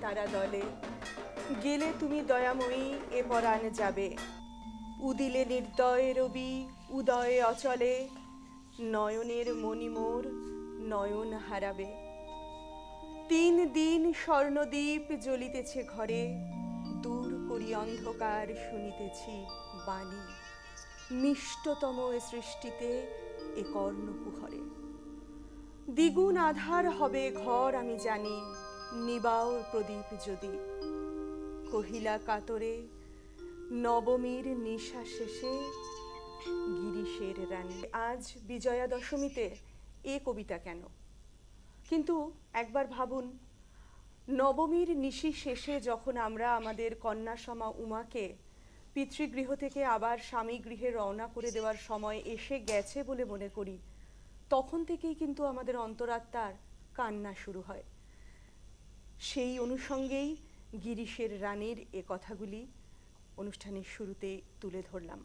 তারা দলে, গেলে তুমি দয়াময়ী এ পরাণ যাবে, উদিলে নির্দয় রবি উদয়ে অচলে, নয়নের মণিমোর নয়ন হারাবে। 3 দিন স্বর্ণদ্বীপ জ্বলিতেছে ঘরে, দূর করি অন্ধকার শুনিতেছি বাণী, মিষ্টতম এ সৃষ্টিতে এ কর্ণকুহরে। দ্বিগুণ আধার হবে ঘর আমি জানি, নিবাও প্রদীপ যদি। কহিলা কাতরে নবমীর নিশা শেষে গিরিশের রানী। আজ বিজয়া দশমীতে এ কবিতা কেন? কিন্তু একবার ভাবুন, নবমীর নিশি শেষে যখন আমরা আমাদের কন্যাসমা উমাকে পিতৃগৃহ থেকে আবার স্বামী গৃহে রওনা করে দেওয়ার সময় এসে গেছে বলে মনে করি, তখন থেকেই কিন্তু আমাদের অন্তরাত্মার কান্না শুরু হয়। সেই অনুষঙ্গেই গিরিশের রানীর এ কথাগুলি অনুষ্ঠানের শুরুতে তুলে ধরলাম।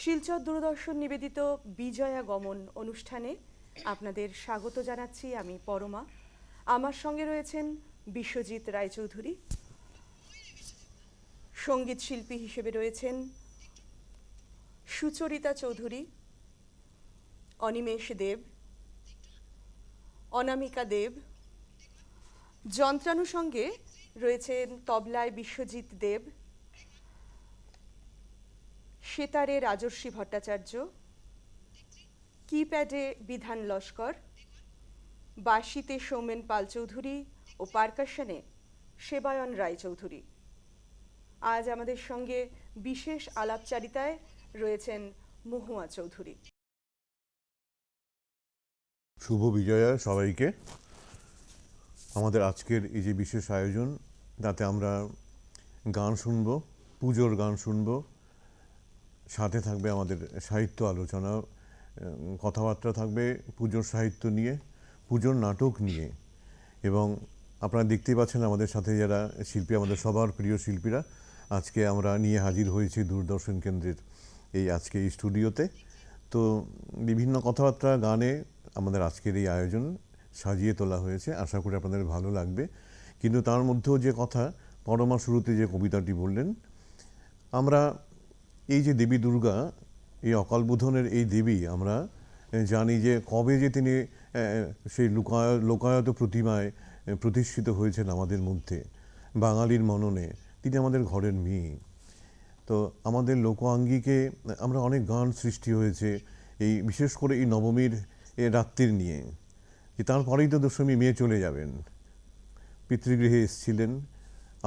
শিলচর দূরদর্শন নিবেদিত বিজয়া গমন অনুষ্ঠানে আপনাদের স্বাগত জানাচ্ছি আমি পরমা। আমার সঙ্গে রয়েছেন বিশ্বজিৎ রায়চৌধুরী, সঙ্গীত শিল্পী হিসেবে রয়েছেন সুচরিতা চৌধুরী, অনিমেষ দেব, অনামিকা দেব, যন্ত্রানুষঙ্গে রয়েছেন তবলায় বিশ্বজিৎ দেব, সেতারে রাজর্ষি ভট্টাচার্য, কিপ্যাডে বিধান লস্কর, বাঁশিতে সৌমেন পাল চৌধুরী ও পারকাশনে সেবায়ন রায়চৌধুরী। আজ আমাদের সঙ্গে বিশেষ আলাপচারিতায় রয়েছেন মহুয়া চৌধুরী। শুভ বিজয়া সবাইকে। আমাদের আজকের এই যে বিশেষ আয়োজন, তাতে আমরা গান শুনব, পুজোর গান শুনব, সাথে থাকবে আমাদের সাহিত্য আলোচনা, কথাবার্তা থাকবে পুজোর সাহিত্য নিয়ে, পুজোর নাটক নিয়ে। এবং আপনারা দেখতেই পাচ্ছেন আমাদের সাথে যারা শিল্পী, আমাদের সবার প্রিয় শিল্পীরা আজকে আমরা নিয়ে হাজির হয়েছি দূরদর্শন কেন্দ্রের আজকে এই স্টুডিওতে। তো বিভিন্ন কথাবার্তা গানে আমাদের আজকের এই আয়োজন সাজিয়ে তোলা হয়েছে, আশা করি আপনাদের ভালো লাগবে। কিন্তু তার মধ্যেও যে কথা, পরমা শুরুতে যে কবিতাটি বললেন, আমরা এই যে দেবী দুর্গা, এই অকালবোধনের এই দেবী, আমরা জানি যে কবে যে তিনি সেই লোকায়ত প্রতিমায় প্রতিষ্ঠিত হয়েছেন আমাদের মধ্যে, বাঙালির মননে। তিনি আমাদের ঘরের মেয়ে। তো আমাদের লোকাঙ্গিকে আমরা অনেক গান সৃষ্টি হয়েছে এই বিশেষ করে এই নবমীর রাত্রির নিয়ে, যে তারপরেই তো দশমী, মেয়ে চলে যাবেন, পিতৃগৃহে এসেছিলেন,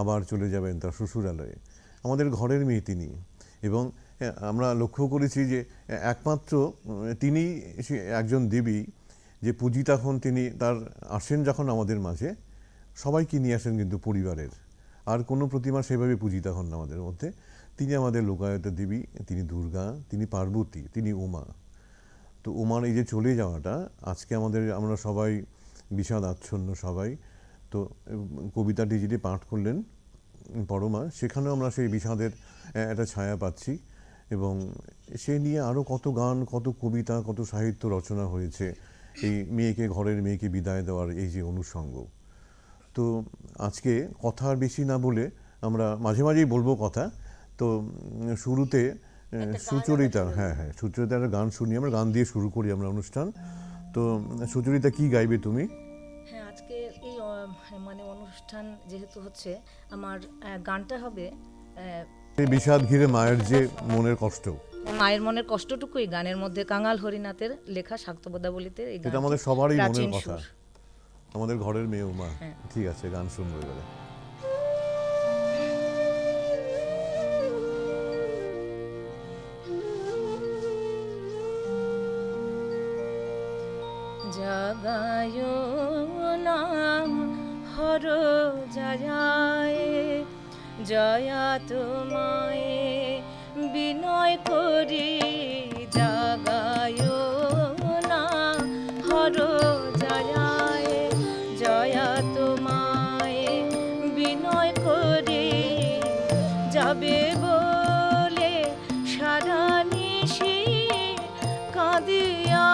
আবার চলে যাবেন তার শ্বশুরালয়ে। আমাদের ঘরের মেয়ে তিনি। এবং আমরা লক্ষ্য করেছি যে একমাত্র তিনি একজন দেবী যে পূজিতা হন, তিনি তার আসেন যখন আমাদের মাঝে, সবাইকে নিয়ে আসেন কিন্তু পরিবারের। আর কোনো প্রতিমা সেভাবে পূজিতা হন আমাদের মধ্যে। তিনি আমাদের লোকায়ত দেবী, তিনি দুর্গা, তিনি পার্বতী, তিনি উমা। তো উমার এই যে চলে যাওয়াটা, আজকে আমরা সবাই বিষাদ আচ্ছন্ন সবাই। তো কবিতাটি যেটি পাঠ করলেন পরমা, সেখানেও আমরা সেই বিষাদের একটা ছায়া পাচ্ছি। এবং সে নিয়ে আরও কত গান, কত কবিতা, কত সাহিত্য রচনা হয়েছে এই মেয়েকে, ঘরের মেয়েকে বিদায় দেওয়ার এই যে অনুষঙ্গ। তো আজকে কথা আর বেশি না বলে আমরা মাঝে মাঝেই বলবো কথা। তো শুরুতে সুচরিতা, সুচরিতার গান শুনি, আমরা গান দিয়ে শুরু করি আমরা অনুষ্ঠান। তো সুচরিতা, কি গাইবে তুমি? হ্যাঁ, আজকে এই মানে অনুষ্ঠান যেহেতু হচ্ছে, আমার গানটা হবে বিষাদ ঘিরে মায়ের যে মনের কষ্ট, মায়ের মনের কষ্টটুকুই গানের মধ্যে কাঙাল হরিনাথের লেখা শাক্তপদাবলিতে। এটা আমাদের সবারই মনের কথা, আমাদের ঘরের মেয়ে উমা। ঠিক আছে, গান শুনবো এবারে। জাগায় না হর জয়ায়, জয়া তোমায় বিনয় করি। জাগায় না হর জয়ায়, জয়া তোমায় বিনয় করি। যাবে বলে সারা নিশি কাঁদিয়া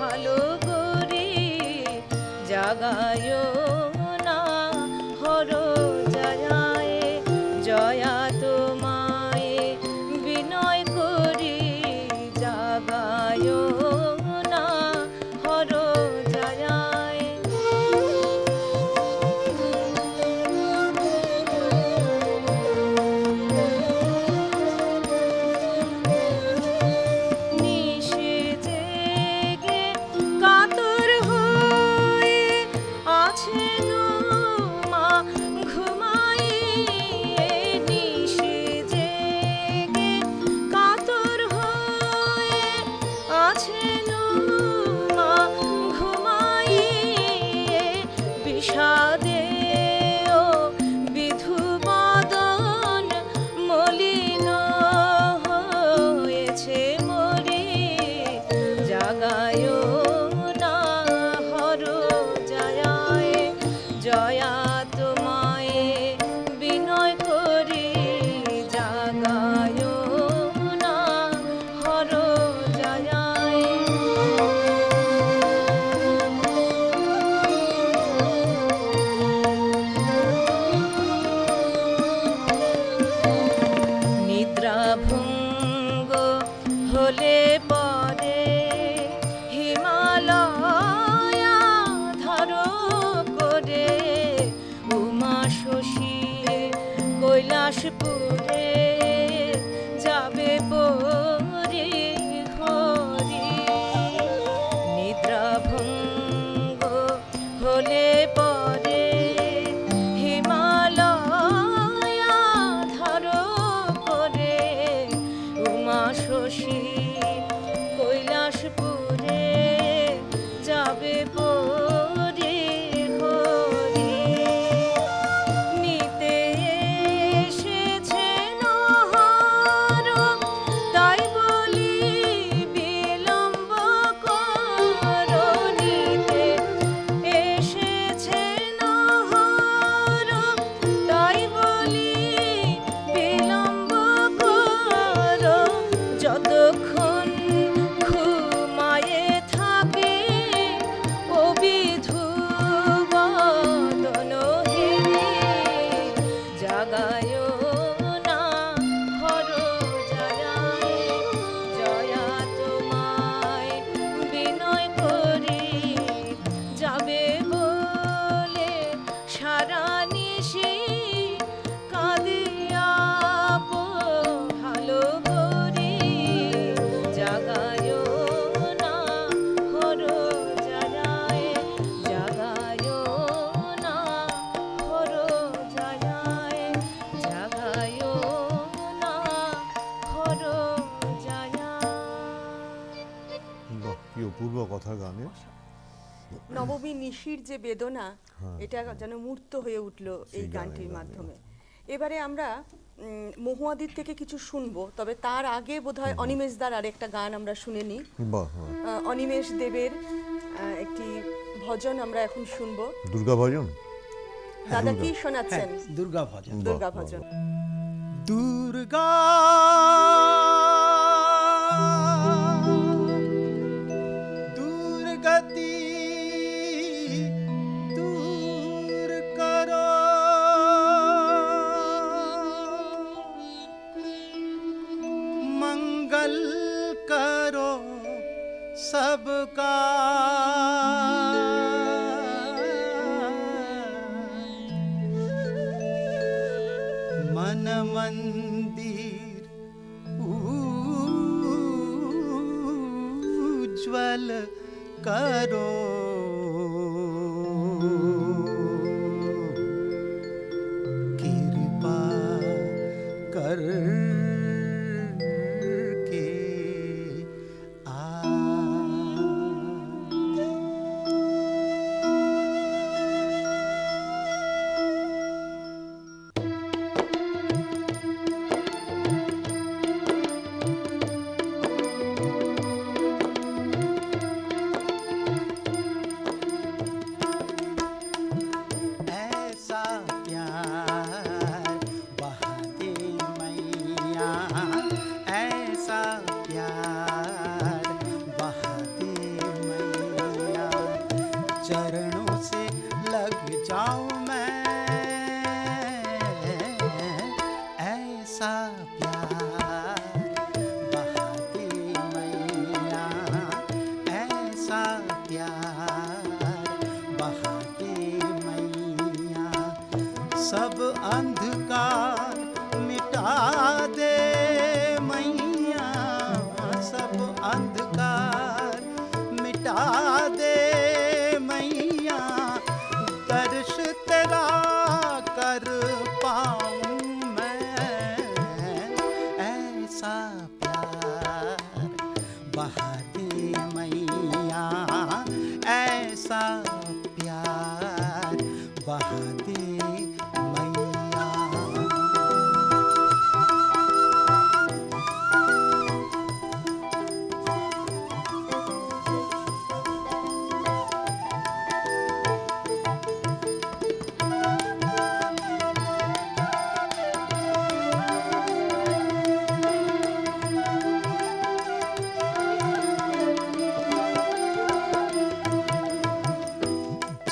ভালো করি। জাগায় না কৈলাসপুরে যাবে পরি হরি নিদ্রাভঙ্গ হলে পরে হিমালয়া ধার করে উমা শশী কৈলাসপুরে যাবে পরি হরি নিতে এসেছে নহর তাই বলি বিলম্ব কর নিতে এসেছে নহর তাই বলি বিলম্ব কর যতক্ষণ ঘুমায়ে থাকে অবিধু বদন হেরে জাগায় না হর জয়ায় জয়া তোমায় বিনয় করি যাবে বলে সারা নিশি কাঁদিয়া ভালো করি জাগায় না হর জয়ায় জাগায় না হর জয়ায় জাগায় না হর জয়ায়। বাহ, কি অপূর্ব কথা গানে। নবমী নিশির যে বেদনা, হ্যাঁ। এটা যেন মূর্ত হয়ে উঠল এই সেই গানটির গানে। মাধ্যমে। এবারে আমরা মহুয়াদির থেকে কিছু শুনবো, তবে তার আগে বোধহয় অনিমেষ দার আরেকটা গান আমরা শুনে নিই। বাহ, হ্যাঁ। অনিমেষ দেবের একটি ভজন আমরা এখন শুনবো। দুর্গা ভজন। দাদা কি শোনাচ্ছেন? দুর্গা ভজন। দুর্গা বাহ, বাহ, ভজন। দুর্গা দুর্গতি দূর করো मंगल करो सबका मन मंदिर उज्ज्वल करो कृपा कर के आ ऐसा प्यार बहा दे मैया, ऐसा प्यार बहा दे मैया, चरणों से लग जाऊं मैं, ऐसा प्यार बहा दे मैया, ऐसा प्यार बहा दे मैया, सब अंधकार मिटा दे मैया, सब अंधकार मिटा दे मैया, दर्श तेरा कर पाऊं मैं, ऐसा प्यार बहा दे मैया, ऐसा प्यार बहा दे मैया।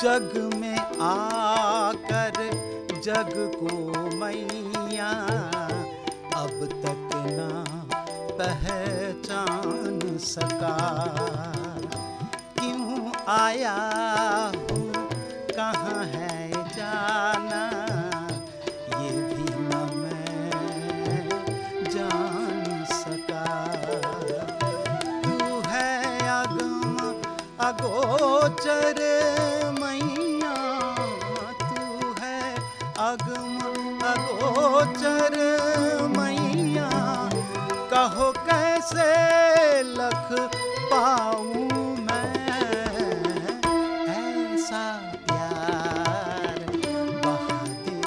जग में आकर जग को मैया अब तक ना पहचान सका, क्यों आया हूँ कहाँ है जाना ये भी न अगोचर मैया, कहो कैसे लख पाऊं मैं ऐसा प्यार बहा दे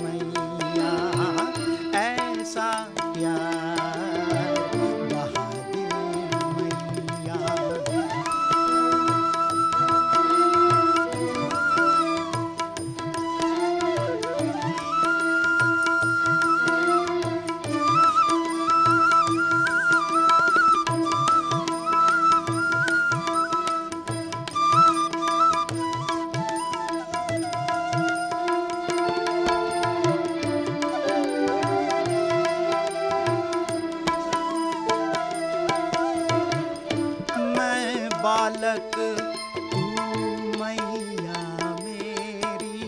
मैया, ऐसा प्यार बहा दे मैया। मैं बालक तू मैया मेरी,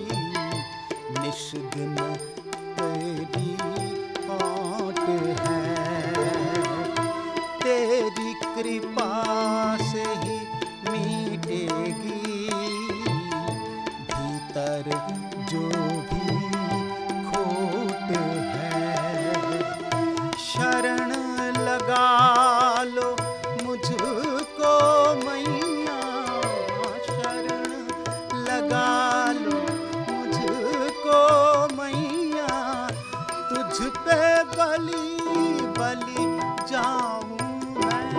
निष्दिन तेरी आट है, तेरी कृपा से ही मिटेगी भीतर जो भी खोट है। शरण लगा लो मुझको मैया, शरण लगा लो मुझको मैया, तुझ पे बलि बलि जाऊं मैं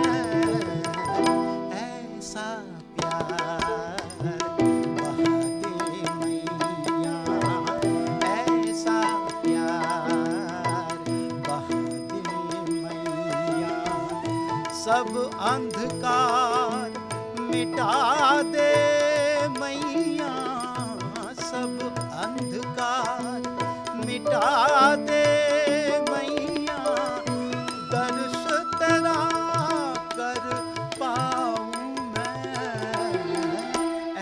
ऐसा प्यार बहा दे मैया, ऐसा प्यार बहा दे मैया। सब अंधकार मिटा दे मैया, सब अंधकार मिटा दे मैया, दर्श तेरा कर पाऊं मैं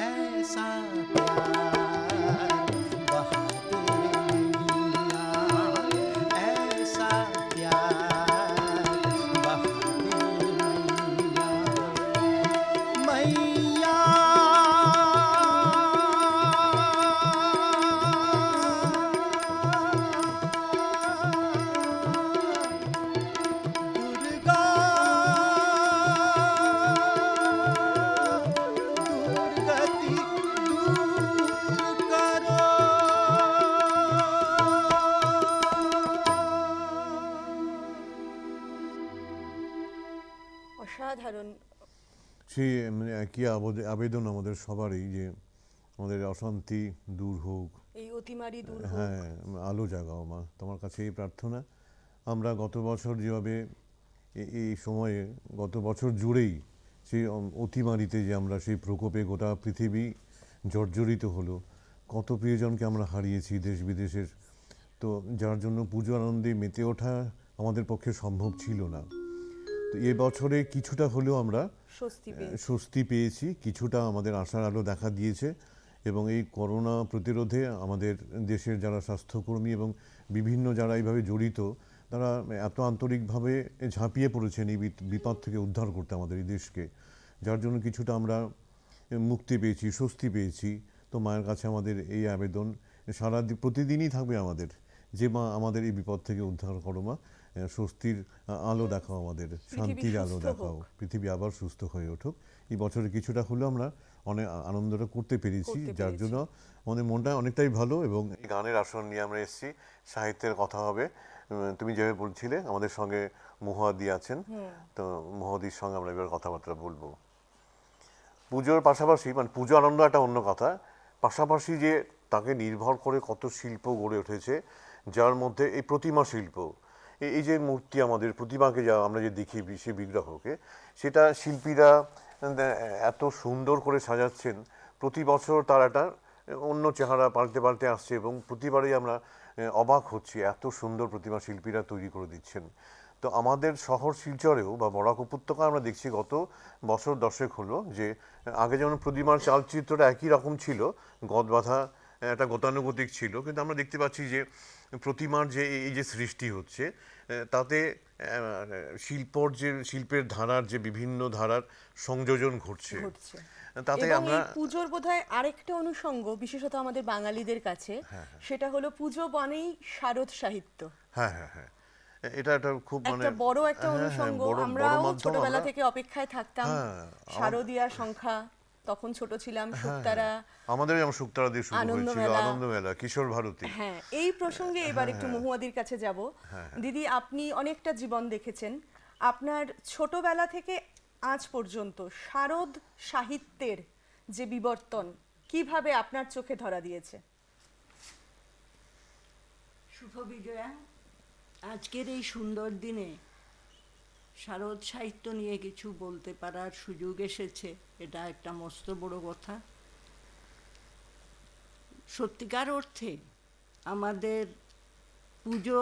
ऐसा प्यार बहा दे मैया, ऐसा प्यार बहा दे मैया। मैया दुर्गा, दुर्गति दूर करो। অসাধারণ। সেই মানে একই আবেদন আমাদের সবারই যে আমাদের অশান্তি দূর হোক, এই অতিমারি দূর হোক। হ্যাঁ আলো জাগাও মা, তোমার কাছে এই প্রার্থনা। আমরা গত বছর যেভাবে এই সময়ে গত বছর জুড়েই সেই অতিমারিতে যে আমরা সেই প্রকোপে গোটা পৃথিবী জর্জরিত হলো, কত প্রিয়জনকে আমরা হারিয়েছি দেশ বিদেশের, তো যার জন্য পুজো আনন্দে মেতে ওঠা আমাদের পক্ষে সম্ভব ছিল না। তো এ বছরে কিছুটা হলেও আমরা স্বস্তি পেয়েছি। স্বস্তি পেয়েছি, কিছুটা আমাদের আশার আলো দেখা দিয়েছে। এবং এই করোনা প্রতিরোধে আমাদের দেশের যারা স্বাস্থ্যকর্মী এবং বিভিন্ন যারা এইভাবে জড়িত, তারা এত আন্তরিকভাবে ঝাঁপিয়ে পড়েছেন এই বিপদ থেকে উদ্ধার করতে আমাদের এই দেশকে, যার জন্য কিছুটা আমরা মুক্তি পেয়েছি, স্বস্তি পেয়েছি। তো মায়ের কাছে আমাদের এই আবেদন প্রতিদিনই থাকবে আমাদের, যে মা আমাদের এই বিপদ থেকে উদ্ধার করো মা, স্বস্তির আলো দেখাও, আমাদের শান্তির আলো দেখাও, পৃথিবী আবার সুস্থ হয়ে উঠুক। এই বছরে কিছুটা হলেও আমরা অনেক আনন্দটা করতে পেরেছি, যার জন্য আমাদের মনটা অনেকটাই ভালো। এবং এই গানের আসন নিয়ে আমরা এসেছি, সাহিত্যের কথা হবে। তুমি যেভাবে বলছিলে, আমাদের সঙ্গে মহুয়াদি আছেন, তো মহুয়াদির সঙ্গে আমরা এবার কথাবার্তা বলবো। পুজোর পাশাপাশি, মানে পুজো আনন্দ একটা অন্য কথা, পাশাপাশি যে তাকে নির্ভর করে কত শিল্প গড়ে উঠেছে, যার মধ্যে এই প্রতিমা শিল্প, এই যে মূর্তি, আমাদের প্রতিমাকে যা আমরা যে দেখি, সেই বিগ্রহকে, সেটা শিল্পীরা এত সুন্দর করে সাজাচ্ছেন, প্রতি বছর তার একটা অন্য চেহারা পাল্টে পাল্টে আসছে এবং প্রতিবারেই আমরা অবাক হচ্ছি, এত সুন্দর প্রতিমা শিল্পীরা তৈরি করে দিচ্ছেন। তো আমাদের শহর শিলচরেও বা বরাক উপত্যকা আমরা দেখছি গত বছর 10 হলো যে আগে যেমন প্রতিমার চালচিত্রটা একই রকম ছিল, গদ বাঁধা একটা গতানুগতিক ছিল, কিন্তু আমরা দেখতে পাচ্ছি যে প্রতিমার যে এই যে সৃষ্টি হচ্ছে তাতে শিল্পের ধারার যে বিভিন্ন ধারার সংযোজন ঘটছে। তাতে এবং আমরা এই পুজোর বোধহয় আরেকটা অনুষঙ্গ বিশেষত আমাদের বাঙালিদের কাছে, সেটা হলো পুজো মানেই শারদ সাহিত্য। হ্যাঁ হ্যাঁ হ্যাঁ, এটা একটা খুব মানে একটা বড় একটা হ্যাঁ, হ্যাঁ, অনুষঙ্গ। বড় আমরাও মাধ্যম। ছোটবেলা আমরা থেকে অপেক্ষায় থাকতাম হ্যাঁ, শারদীয়া সংখ্যা, তখন ছোট ছিলাম, শুক্তারা, আমাদের যেমন শুক্তারা দিয়ে শুরু হয়েছিল, আনন্দমেলা। আনন্দমেলা, কিশোর ভারতী। হ্যাঁ, এই প্রসঙ্গে এবার একটু মহুয়াদির কাছে যাব। দিদি, আপনি অনেকটা জীবন দেখেছেন, আপনার ছোটবেলা থেকে আজ পর্যন্ত শারদ সাহিত্যের যে বিবর্তন কিভাবে আপনার চোখে ধরা দিয়েছে? শুভ বিজয়া, আজকের এই সুন্দর দিনে শারদ সাহিত্য নিয়ে কিছু বলতে পারার সুযোগ এসেছে, এটা একটা মস্ত বড় কথা। সত্যিকার অর্থে আমাদের পুজো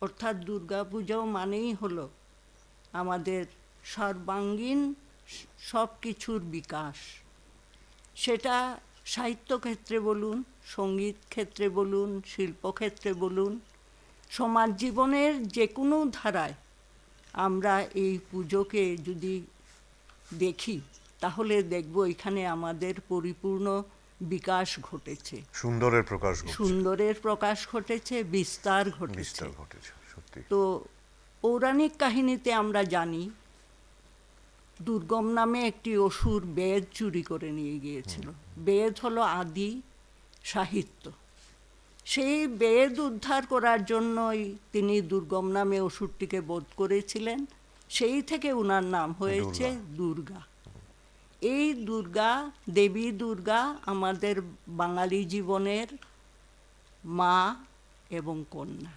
অর্থাৎ দুর্গা পুজো মানেই হলো আমাদের সর্বাঙ্গীন সব কিছুর বিকাশ। সেটা সাহিত্য ক্ষেত্রে বলুন, সঙ্গীত ক্ষেত্রে বলুন, শিল্পক্ষেত্রে বলুন, সমাজ জীবনের যে কোনো ধারায় আমরা এই পুজোকে যদি দেখি তাহলে দেখব এখানে আমাদের পরিপূর্ণ বিকাশ ঘটেছে, সুন্দরের প্রকাশ ঘটছে, সুন্দরের প্রকাশ ঘটেছে, বিস্তার ঘটেছে। বিস্তার ঘটেছে সত্যি। তো পৌরাণিক কাহিনীতে আমরা জানি দুর্গম নামে একটি অসুর বেদ চুরি করে নিয়ে গিয়েছিল। বেদ হলো আদি সাহিত্য। সেই বেদ উদ্ধার করার জন্যই তিনি দুর্গম নামে অসুরটিকে বধ করেছিলেন। সেই থেকে উনার নাম হয়েছে দুর্গা। এই দুর্গা, দেবী দুর্গা আমাদের বাঙালি জীবনের মা এবং কন্যা।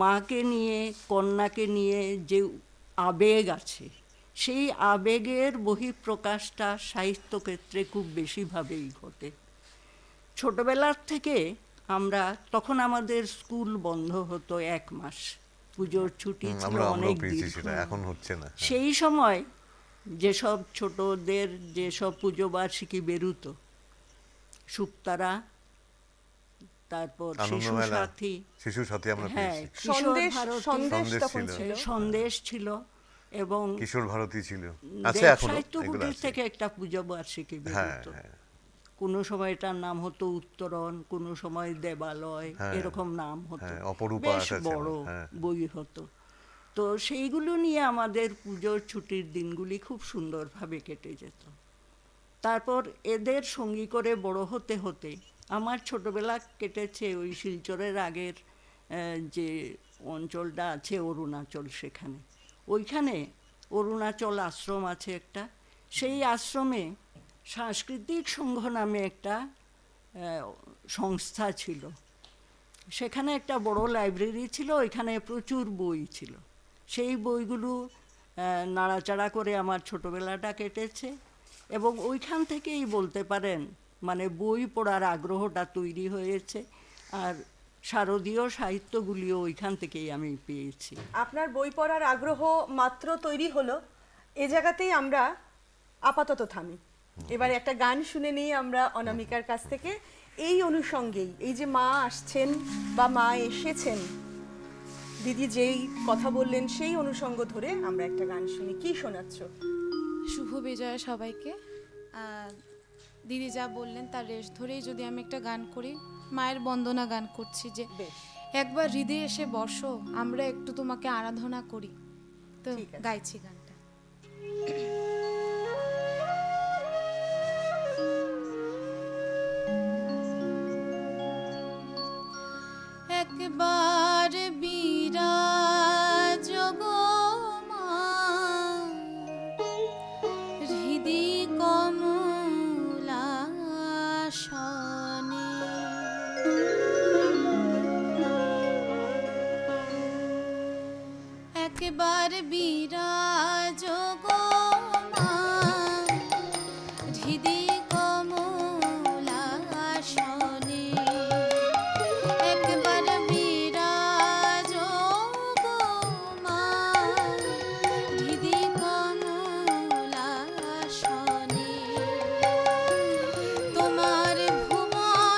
মাকে নিয়ে, কন্যাকে নিয়ে যে আবেগ আছে, সেই আবেগের বহিঃপ্রকাশটা সাহিত্যক্ষেত্রে খুব বেশিভাবেই ঘটে। ছোটবেলার থেকে আমরা, তখন আমাদের স্কুল বন্ধ হতো 1 মাস, পুজোর ছুটি ছিল অনেক দীর্ঘ। এখন হচ্ছে না। সেই সময় যেসব ছোটদের যেসব পুজো বার্ষিকী বেরুতো, শুক্তারা, তারপর শিশু সাথী আমরা হ্যাঁ, পেয়েছি, কিশোর ভারতী, সন্দেশ তখন ছিল। ছিল, সন্দেশ ছিল, এবং কিশোর ভারতী ছিল, আছে দেব এখনো, সাহিত্য এগুলো কুটির আছে। থেকে একটা পুজো বার্ষিকী হ্যাঁ বেরোতো। হ্যাঁ, কোনো সময় এটার নাম হতো উত্তরণ, কোনো সময় দেবালয়, হ্যাঁ, এরকম নাম হতো। হ্যাঁ, অপরূপা বেশ একটা ছিল, বড় হ্যাঁ। বই হতো। তো সেইগুলো নিয়ে আমাদের পুজোর ছুটির দিনগুলি খুব সুন্দরভাবে কেটে যেত। তারপর এদের সঙ্গী করে বড় হতে হতে আমার ছোটবেলা কেটেছে ওই শিলচরের আগের যে অঞ্চলটা আছে অরুণাচল, সেখানে। ওইখানে অরুণাচল আশ্রম আছে একটা। সেই আশ্রমে সাংস্কৃতিক সংঘ নামে একটা সংস্থা ছিল। সেখানে একটা বড় লাইব্রেরি ছিল, ওইখানে প্রচুর বই ছিল। সেই বইগুলো নাড়াচাড়া করে আমার ছোটবেলাটা কেটেছে, এবং ওইখান থেকেই বলতে পারেন মানে বই পড়ার আগ্রহটা তৈরি হয়েছে। আর শারদীয় সাহিত্যগুলিও ওইখান থেকেই আমি পেয়েছি। আপনার বই পড়ার আগ্রহ মাত্র তৈরি হলো, এ জায়গাতেই আমরা আপাতত থামি। এবারে একটা গান শুনে নিই আমরা অনামিকার কাছ থেকে। এই অনুষঙ্গেই, এই যে মা আসছেন বা মা এসেছেন, দিদি যেই কথা বললেন সেই অনুষঙ্গ ধরে আমরা একটা গান শুনি। কি শোনাচ্ছ? শুভ বিজয়া সবাইকে। দিদি যা বললেন তার রেশ ধরেই যদি আমি একটা গান করি, মায়ের বন্দনা গান করছি যে বেশ, একবার হৃদয়ে এসে বসো, আমরা একটু তোমাকে আরাধনা করি। তো ঠিক আছে। গাইছি গানটা। একবার বিরাজ গো মা, হৃদি কমলাসনে, একবার বিরাজ গো মা, হৃদি কমলাসনে, একবার বিরাজ গো মা, হৃদি কমলাসনে, তোমার ভুবন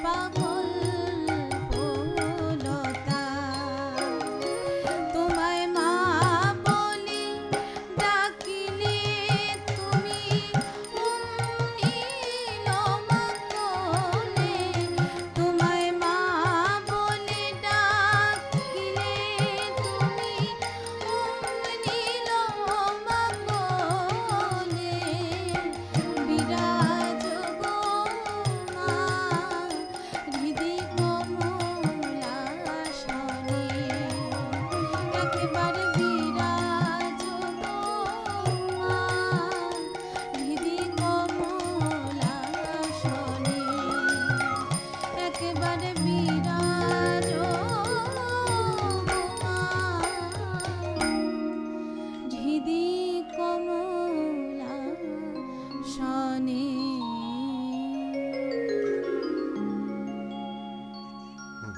পাগল লতা তোমায় মা বলে ডাকিলে তুমি নীল মাকলে তোমায় মা বলে ডাকিলে তুমি নীল মাকলে বিরাজ গো মা হৃদি কমলাসনে একবার বিরাজ গো মা হৃদি কমলাসনে একবার বিরাজ গো মা হৃদি কমলাসনে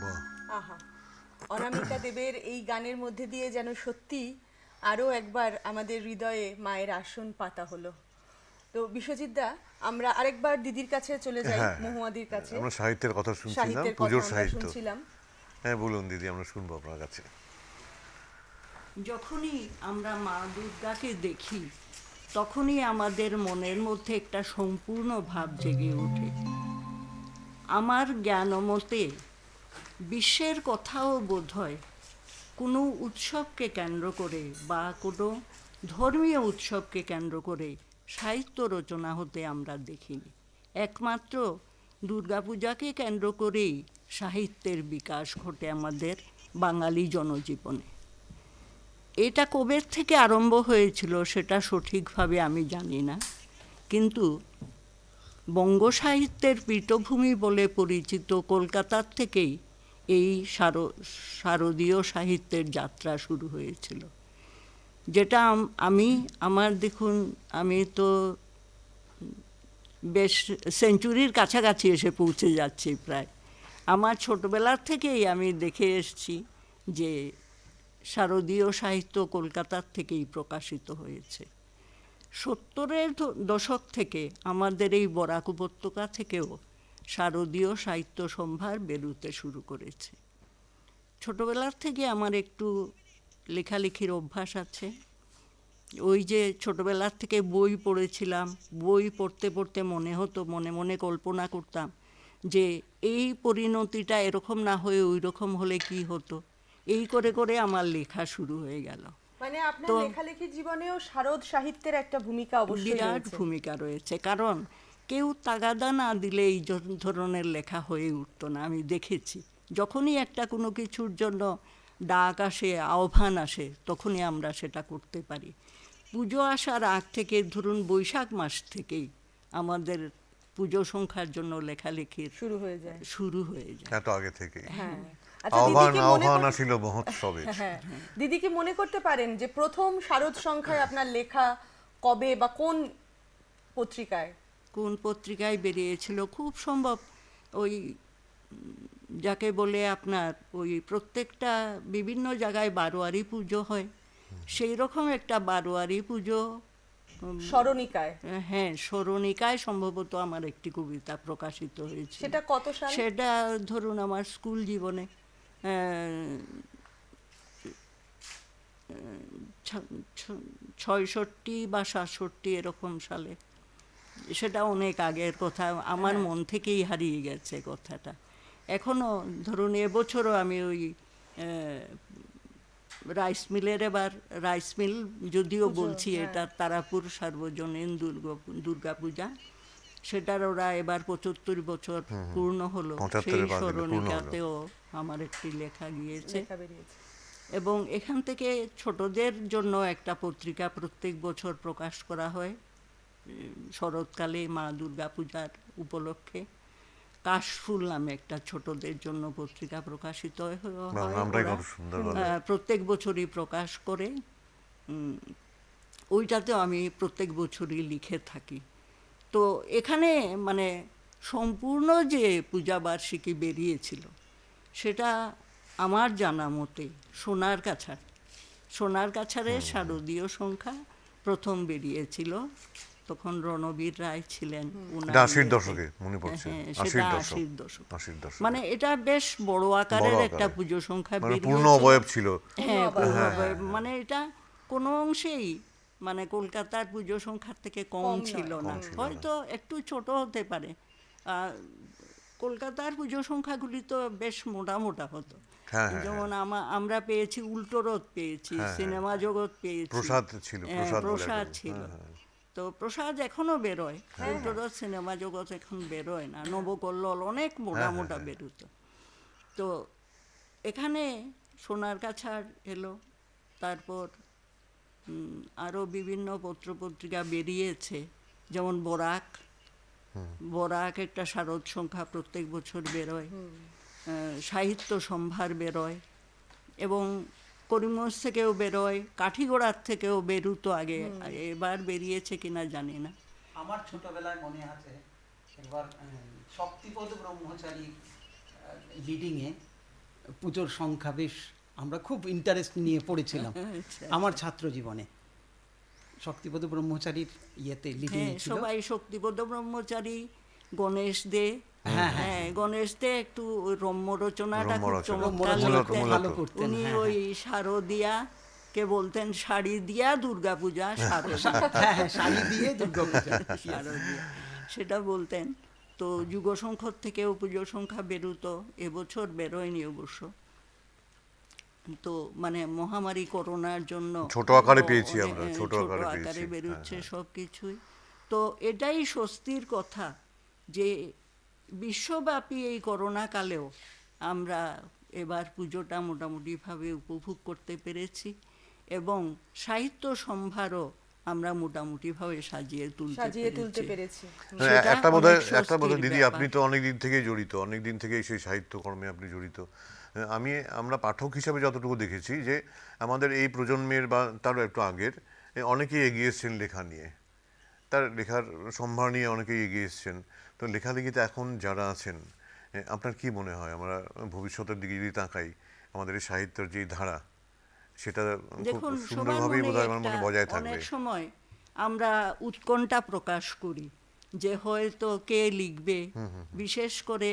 বাহ, আহা, অনামিকা দেবের এই গানের মধ্যে দিয়ে যেন সত্যি আরও একবার আমাদের হৃদয়ে মায়ের আসন পাতা হলো। তো বিশ্বজিৎ দা, আমরা আরেকবার দিদির কাছে চলে যাই, হ্যাঁ, মহুয়াদির কাছে। আমরা সাহিত্যের কথা শুনছিলাম, সাহিত্যের কথা পুজোর আমরা সাহিত্য। শুনছিলাম। হ্যাঁ বলুন দিদি, আমরা শুনবো আপনার কাছে। যখনই আমরা মা দুর্গাকে দেখি তখনই আমাদের মনের মধ্যে একটা সম্পূর্ণ ভাব জেগে ওঠে। আমার জ্ঞানমতে বিশ্বের কথাও বোধহয় কোনো উৎসবকে কেন্দ্র করে বা কোনো ধর্মীয় উৎসবকে কেন্দ্র করে সাহিত্য রচনা হতে আমরা দেখিনি। একমাত্র দুর্গাপূজাকে কেন্দ্র করেই সাহিত্যের বিকাশ ঘটে আমাদের বাঙালি জনজীবনে। এটা কবে থেকে আরম্ভ হয়েছিল সেটা সঠিকভাবে আমি জানি না, কিন্তু বঙ্গ সাহিত্যের পীঠভূমি বলে পরিচিত কলকাতার থেকেই এই শারদীয় সাহিত্যের যাত্রা শুরু হয়েছিল, যেটা দেখুন আমি তো বেশ সেঞ্চুরির কাছাকাছি এসে পৌঁছে যাচ্ছি প্রায়। আমার ছোটবেলার থেকেই আমি দেখে এসেছি যে শারদীয় সাহিত্য কলকাতার থেকেই প্রকাশিত হয়েছে। 70-এর দশক থেকে আমাদের এই বরাক উপত্যকা থেকেও শারদীয় সাহিত্য সম্ভার বেরোতে শুরু করেছে। ছোটবেলার থেকে আমার একটু লেখালেখির অভ্যাস আছে। ওই যে ছোটবেলার থেকে বই পড়েছিলাম, বই পড়তে পড়তে মনে হতো, মনে মনে কল্পনা করতাম যে এই পরিণতিটা এরকম না হয়ে ওই রকম হলে কি হতো। এই করে করে আমার লেখা শুরু হয়ে গেল। মানে আপনার তো লেখালেখির জীবনেও শারদ সাহিত্যের একটা ভূমিকা অবশ্যই বিরাট রয়েছে। ভূমিকা রয়েছে, কারণ কেউ তাগাদা না দিলে এই ধরনের লেখা হয়ে উঠতো না। আমি দেখেছি যখনই একটা কোনো কিছুর জন্য ডাক আসে, আহ্বান আসে, তখনই আমরা সেটা করতে পারি। পুজো আসার আগ থেকে ধরুন বৈশাখ মাস থেকেই আমাদের পুজো সংখ্যার জন্য লেখালেখির শুরু হয়ে যায়। এত আগে থেকে হ্যাঁ। আচ্ছা, দিদি কি মনে আহ্বান কর- আসিল মহোৎসবে। হ্যাঁ, দিদি কি মনে করতে পারেন যে প্রথম শারদ সংখ্যায় আপনার লেখা কবে বা কোন পত্রিকায়? কোন পত্রিকায় বেরিয়েছিল? খুব সম্ভব ওই যাকে বলে আপনার ওই প্রত্যেকটা বিভিন্ন জায়গায় বারোয়ারি পুজো হয়, সেই রকম একটা বারোয়ারি পুজো, স্মরণিকায়। হ্যাঁ, স্মরণিকায় সম্ভবত আমার একটি কবিতা প্রকাশিত হয়েছে। সেটা কত সাল? সেটা ধরুন আমার স্কুল জীবনে 66 বা 67 এরকম সালে। সেটা অনেক আগের কথা, আমার মন থেকেই হারিয়ে গেছে কথাটা। এখনো ধরুন এবছরও আমি ওই রাইস মিলের, এবার রাইস মিল যদিও বলছি এটা তারাপুর সার্বজনীন দুর্গাপূজা, সেটার ওরা এবার 75 বছর পূর্ণ হলো। 75 সেই পূর্ণ হলো। স্মরণিকাতেও আমার একটি লেখা গিয়েছে। লেখা বেরিয়েছে। এবং এখান থেকে ছোটদের জন্য একটা পত্রিকা প্রত্যেক বছর প্রকাশ করা হয় শরৎকালে মা দুর্গা পূজার উপলক্ষে। কাশফুল নামে একটা ছোটদের জন্য পত্রিকা প্রকাশিত হয়। নামটাই ওরা, কত সুন্দর। প্রত্যেক বছরই প্রকাশ করে। ওইটাতেও আমি প্রত্যেক বছরই লিখে থাকি। তো এখানে মানে সম্পূর্ণ যে পূজাবার্ষিকী বেরিয়েছিল সেটা আমার জানা মতে সোনার কাছারের শারদীয় সংখ্যা প্রথম বেরিয়েছিল। তখন রণবীর রায় ছিলেন এটা উনার 80-র ইয়েতে। দশকে মনে পড়ছে, হ্যাঁ, 80-র সেটা দশক। 80-র দশক। 80-র দশক। মানে এটা বেশ বড় আকারের বড় একটা আকারে। পুজো সংখ্যা মানে বেরিয়েছিল। পূর্ণ অবয়ব ছিল। হ্যাঁ, অবয়ব, পূর্ণ অবয়ব। মানে এটা কোনো অংশেই মানে কলকাতার পুজো সংখ্যার থেকে কম কম ছিল নয়, না, হয়তো একটু ছোট হতে পারে। কলকাতার পুজো সংখ্যাগুলি তো বেশ মোটা মোটা হতো। হ্যাঁ, হ্যাঁ, যেমন আমরা পেয়েছি উল্টো রথ পেয়েছি, সিনেমা জগৎ পেয়েছি, প্রসাদ ছিল, হ্যাঁ, প্রসাদ বলে প্রসাদ একটা- ছিল। হ্যাঁ, হ্যাঁ। তো প্রসাদ এখনো বেরোয়, উল্টো রথ সিনেমা জগৎ এখন বেরোয় না, নবকল্লোল অনেক মোটা মোটা বেরোতো। তো এখানে সোনার কাছাড় এলো, তারপর আরও বিভিন্ন পত্রপত্রিকা বেরিয়েছে, যেমন বরাক একটা শারদ সংখ্যা প্রত্যেক বছর বেরোয়, সাহিত্য সম্ভার বেরোয়, এবং করিমগঞ্জ থেকেও বেরোয়, কাঠিগোড়ার থেকেও বেরুতো আগে, এবার বেরিয়েছে কিনা জানি না। আমার ছোটবেলায় মনে আছে একবার শক্তিপদ ব্রহ্মচারী লিডিংয়ে পুজোর সংখ্যা বেশ আমরা খুব ইন্টারেস্ট নিয়ে পড়েছিলাম আচ্ছা। আমার ছাত্র জীবনে। শক্তিপদ ব্রহ্মচারীর ইয়েতে লিডিং হ্যাঁ, ছিল। সবাই শক্তিপদ ব্রহ্মচারী, গণেশ দে, হ্যাঁ, হ্যাঁ, গণেশ দে একটু ওই রম্য রচনাটা খুব রম্য চমৎকার রচনা, লিখতেন। মূলত। ভালো করতেন। উনি হ্যাঁ, ওই শারদিয়া কে বলতেন শাড়ি দিয়া দুর্গা পূজা, শারদিয়া হ্যাঁ, হ্যাঁ, শাড়ি দিয়ে দুর্গাপূজা। শারদিয়া সেটা বলতেন। তো যুগসংখ্যক থেকেও পুজো সংখ্যা বেরোতো, এবছর বেরোয়নি অবশ্য। তো মানে মহামারী করোনার জন্য ছোট আকারে পেয়েছি অনেক, আমরা, ছোট আকারে পেয়েছি। বেরোচ্ছে সব কিছুই। তো এটাই স্বস্তির কথা যে বিশ্বব্যাপী এই করোনা কালেও আমরা এবার পুজোটা মোটামুটিভাবে উপভোগ করতে পেরেছি, এবং সাহিত্য সম্ভারও আমরা মোটামুটিভাবে সাজিয়ে তুলতে পেরেছি। হ্যাঁ, সেটা একটা অনেক বোধহয় স্বস্তির দিদি, ব্যাপার। আপনি তো অনেক দিন থেকেই জড়িত, অনেক দিন থেকেই সেই সাহিত্যকর্মে আপনি জড়িত। আমরা পাঠক হিসাবে যতটুকু দেখেছি যে আমাদের এই প্রজন্মের বা তারও একটু আগের অনেকেই এগিয়ে এসছেন লেখা নিয়ে, তার লেখার সম্ভার নিয়ে অনেকেই এগিয়ে এসছেন। তো লেখালেখিতে এখন যারা আছেন, আপনার কি মনে হয় আমরা ভবিষ্যতের দিকে যদি তাকাই, আমাদের এই সাহিত্যের যে ধারা সেটা খুব দেখুন, সবার সুন্দরভাবেই বোধহয় আমার মনে মনে বজায় থাকবে। অনেক সময় আমরা উৎকণ্ঠা প্রকাশ করি যে হয়তো কে লিখবে, বিশেষ করে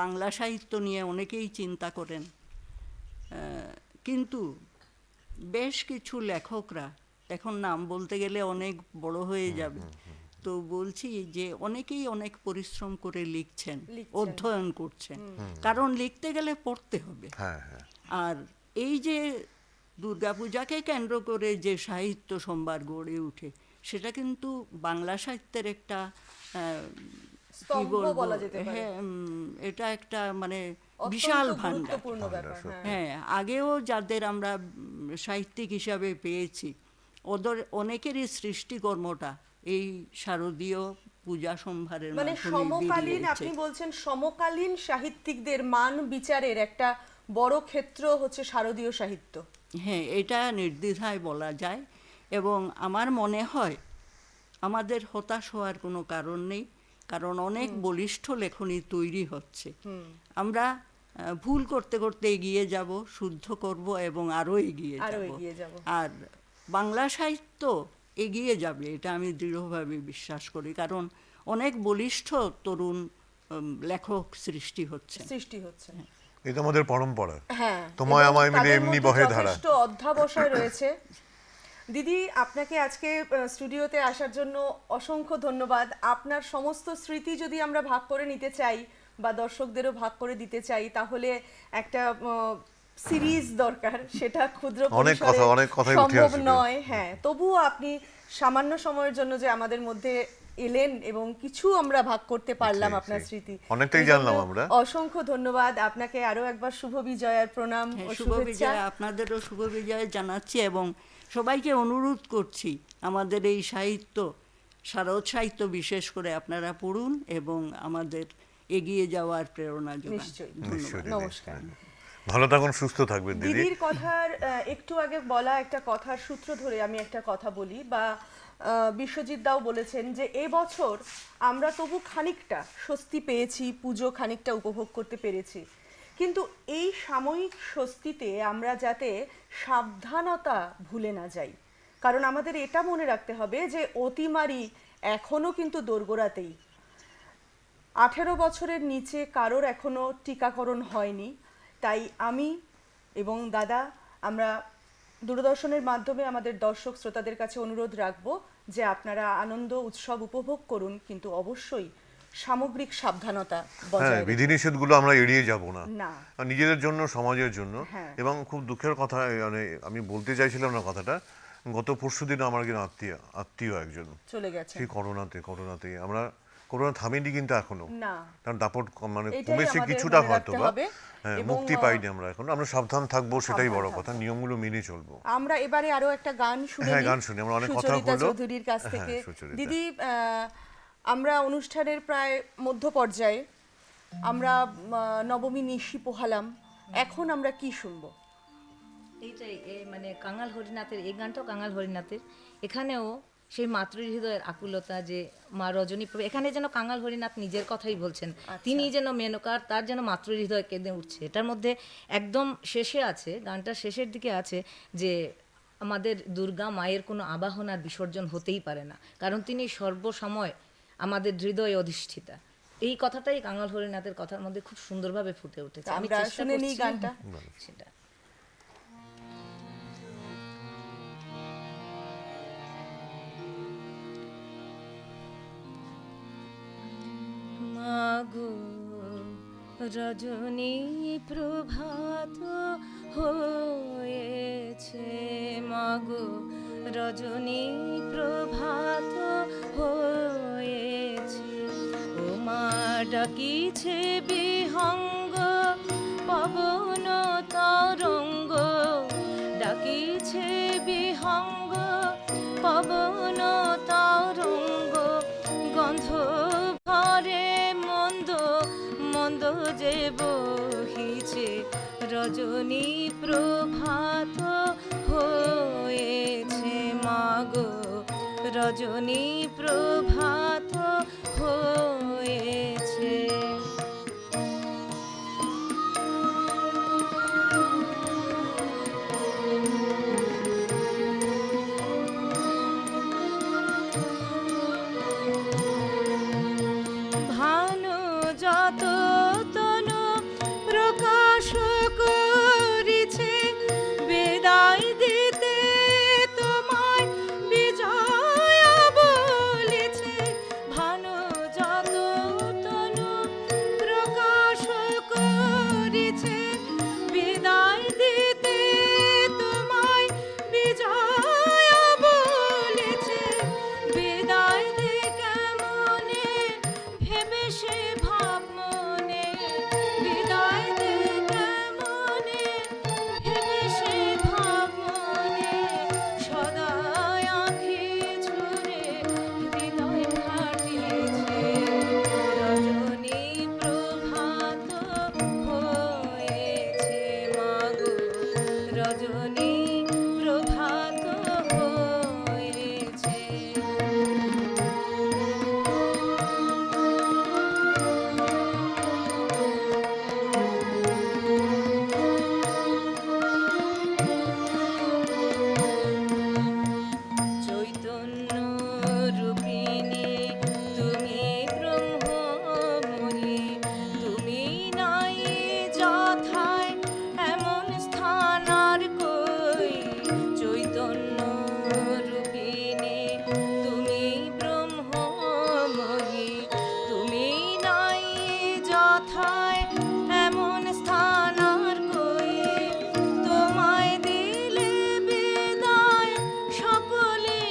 বাংলা সাহিত্য নিয়ে অনেকেই চিন্তা করেন, কিন্তু বেশ কিছু লেখকরা, এখন নাম বলতে গেলে অনেক বড় হয়ে যাবে, তো বলছি যে অনেকেই অনেক পরিশ্রম করে লিখছেন, অধ্যয়ন করছেন, কারণ লিখতে গেলে পড়তে হবে। হ্যাঁ, হ্যাঁ। আর এই যে দুর্গাপূজাকে কেন্দ্র করে যে সাহিত্য সম্ভার গড়ে ওঠে, সেটা কিন্তু বাংলা সাহিত্যের একটা কি স্তম্ভ বলবো, বলা যেতে পারে। হ্যাঁ, এটা একটা মানে অত্যন্ত বিশাল ভান্ডার। গুরুত্বপূর্ণ ব্যাপার, হ্যাঁ। হ্যাঁ, আগেও যাদের আমরা সাহিত্যিক হিসাবে পেয়েছি, ওদের অনেকেরই সৃষ্টিকর্মটা এই শারদীয় পূজা সম্ভারের মানে মাধ্যমে সমকালীন, বেরিয়েছে। আপনি বলছেন সমকালীন সাহিত্যিকদের মান বিচারের একটা বড় ক্ষেত্র হচ্ছে শারদীয় সাহিত্য। হ্যাঁ, এটা নির্দ্বিধায় বলা যায়, এবং আমার মনে হয় আমাদের হতাশ হওয়ার কোনো কারণ নেই, কারণ অনেক বলিষ্ঠ লেখনী তৈরি হচ্ছে। আমরা ভুল করতে করতে এগিয়ে যাব, শুদ্ধ করব এবং আরও এগিয়ে যাব। আর বাংলা সাহিত্য এগিয়ে যাবে, এটা আমি দৃঢ়ভাবে বিশ্বাস করি, কারণ অনেক বলিষ্ঠ তরুণ লেখক সৃষ্টি হচ্ছে। এটা আমাদের পরম্পরা। হ্যাঁ, তোমায় এবং আমায় মিলে তাদের এমনি মধ্যে বহে ধারা। যথেষ্ট অধ্যাবসায় রয়েছে। দিদি, আপনাকে আজকে স্টুডিওতে আসার জন্য অসংখ্য ধন্যবাদ। আপনার সমস্ত স্মৃতি যদি আমরা ভাগ করে নিতে চাই বা দর্শকদেরও ভাগ করে দিতে চাই, তাহলে একটা সিরিজ দরকার, সেটা ক্ষুদ্র অনেক কথাই উঠে সম্ভব আসবে। নয়। হ্যাঁ, তবুও আপনি সামান্য সময়ের জন্য যে আমাদের মধ্যে এলেন এবং কিছু আমরা ভাগ করতে পারলাম আপনার স্মৃতি, অনেকটাই এই জন্য জানলাম আমরা। অসংখ্য ধন্যবাদ আপনাকে। আরো একবার শুভ বিজয়ার প্রণাম ও শুভ শুভেচ্ছা। বিজয়, আপনাদেরও শুভ বিজয় জানাচ্ছি, এবং সবাইকে অনুরোধ করছি আমাদের এই সাহিত্য, শারদ সাহিত্য বিশেষ করে আপনারা পড়ুন এবং আমাদের এগিয়ে যাওয়ার প্রেরণা যোগান। নিশ্চয়ই। ধন্যবাদ। দিদি। নমস্কার। ভালো থাকুন, সুস্থ থাকবেন দিদি। দিদির কথার একটু আগে বলা একটা কথার সূত্র ধরে আমি একটা কথা বলি, বা বিশ্বজিৎ দাও বলেছেন যে এবছর আমরা তবু খানিকটা স্বস্তি পেয়েছি, পুজো খানিকটা উপভোগ করতে পেরেছি, কিন্তু এই সাময়িক স্বস্তিতে আমরা যাতে সাবধানতা ভুলে না যাই, কারণ আমাদের এটা মনে রাখতে হবে যে অতিমারি এখনো কিন্তু দোরগোড়াতেই। 18 বছরের নিচে কারোর এখনো টিকাকরণ হয়নি, তাই আমি এবং দাদা আমরা দূরদর্শনের মাধ্যমে আমাদের দর্শক শ্রোতাদের কাছে অনুরোধ রাখবো যে আপনারা আনন্দ উৎসব উপভোগ করুন, কিন্তু অবশ্যই সামগ্রিক সাবধানতা হ্যাঁ, বজায় রেখে। বিধিনিষেধগুলো আমরা এড়িয়ে যাব না, না। আর নিজেদের জন্য, সমাজের জন্য। হ্যাঁ। এবং খুব দুঃখের কথা, মানে আমি বলতে চাইছিলাম না কথাটা, গত পরশুদিন আমার একজন আত্মীয় একজন চলে গেছে। সেই করোনাতে আমরা করোনা থামেনি কিন্তু এখনো, না। কারণ দাপট মানে এটাই কমেছে আমাদের কিছুটা মনে হয়তো রাখতে বা, হবে। হ্যাঁ, এবং, মুক্তি পাইনি আমরা এখন। আমরা সাবধান থাকবো, সেটাই বড় সাবধান কথা, নিয়মগুলো মেনে চলবো। আমরা এবারে আরো একটা গান শুনে হ্যাঁ, নিই। গান শুনি, আমরা অনেক কথা সুচরিতা হলো। চৌধুরীর কাছ হ্যাঁ, থেকে। সুচরিতা। দিদি, আমরা অনুষ্ঠানের প্রায় মধ্য পর্যায়ে, আমরা নবমী নিশি পোহালাম, এখন আমরা কি শুনবো? এইটাই মানে কাঙাল হরিনাথের এই গানটাও কাঙাল হরিনাথের, এখানেও সেই মাতৃহৃদয়ের আকুলতা, যে মা রজনী এখানে যেন কাঙাল হরিনাথ নিজের কথাই বলছেন, তিনি যেন মেনকার, তার যেন মাতৃহৃদয় কেঁদে উঠছে। এটার মধ্যে একদম শেষে আছে, গানটার শেষের দিকে আছে যে আমাদের দুর্গা মায়ের কোনো আবাহন আর বিসর্জন হতেই পারে না, কারণ তিনি সর্বসময় আমাদের হৃদয়ে অধিষ্ঠিতা। এই কথাটাই কাঙাল হরিনাথের কথার মধ্যে খুব সুন্দরভাবে ফুটে উঠেছে। আমি আমরা চেষ্টা শুনে নিই করছি গানটা। সেটা। মাগো রজনী প্রভাত হয়েছে, মাগো রজনী প্রভাত হয়েছে, ও মা ডাকিছে বিহঙ্গ পবন তরঙ্গ, ডাকিছে বিহঙ্গ পবন তরঙ্গ, গন্ধ ভরে মন্দ মন্দ যে বহিছে, রজনী প্রভাত হয়েছে, মাগো রজনী প্রভাত হয়েছে। ভানু যত তনু প্রকাশ করিছে, বিদায় দিতে তোমায় বিজয় বলিছে, ভানু যত তনু প্রকাশ করিছে, বিদায় দিতে তোমায় বিজয় বলিছে, বিদায় দি কেমনে ভেবে সে ভাব মনে, বিদায় দি কেমনে ভেবে সে ভাব মনে, সদাই আঁখি ঝরে হৃদয় ফাটিছে, রজনী প্রভাত হয়েছে, মাগো রজনী প্রভাত হয়েছে। চৈতন্য রূপিণী তুমি ব্রহ্মময়ী, তুমি নাই যথায় এমন স্থান আর কই, চৈতন্য রূপিণী তুমি ব্রহ্মময়ী, তুমি নাই যথায় এমন স্থান আর কই, তোমায় দিলে বিদায় সকলে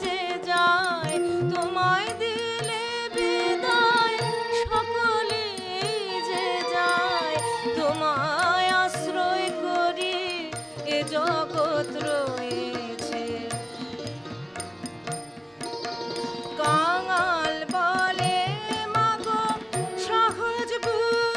যে যায়, তোমায় দিলে বিদায় সকলে যে যায়, তোমায় আশ্রয় করি এ জগৎ রয়েছে, কাঙাল বলে মাগো সহজ বুঝ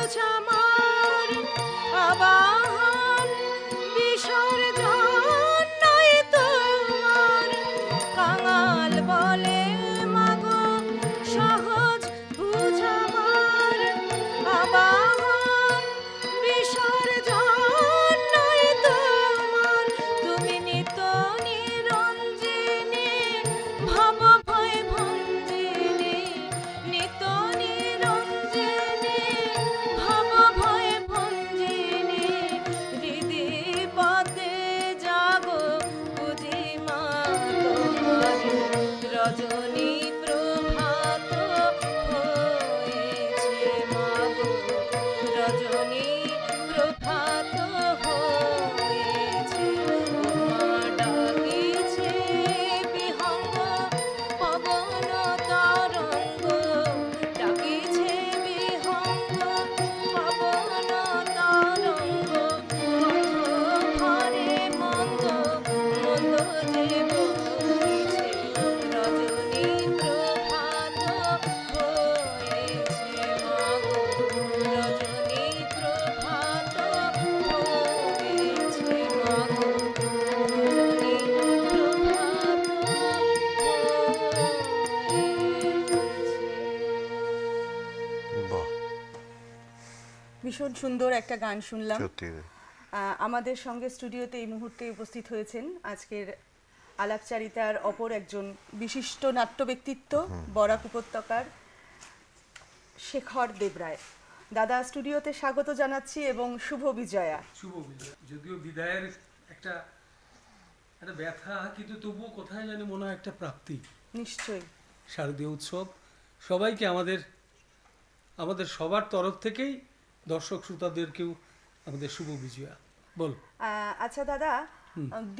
বাহ, ভীষণ সুন্দর একটা গান শুনলাম। সত্যি আমাদের সঙ্গে স্টুডিওতে এই মুহূর্তে উপস্থিত হয়েছেন আজকের আলাপচারিতার অপর একজন বিশিষ্ট নাট্য ব্যক্তিত্ব, বরাক উপত্যকার শেখর দেবরায়। দাদা, স্টুডিওতে স্বাগত জানাচ্ছি এবং শুভ বিজয়া। শুভ বিজয়। যদিও বিদায়ের একটা একটা ব্যথা, কিন্তু তবুও কোথায় জানি মনে হয় একটা প্রাপ্তি। নিশ্চয়ই। শারদীয় উৎসব সবাইকে আমাদের সবার তরফ থেকেই দর্শক শ্রোতাদেরকেও আমাদের শুভ বিজয়া। বল। আচ্ছা দাদা,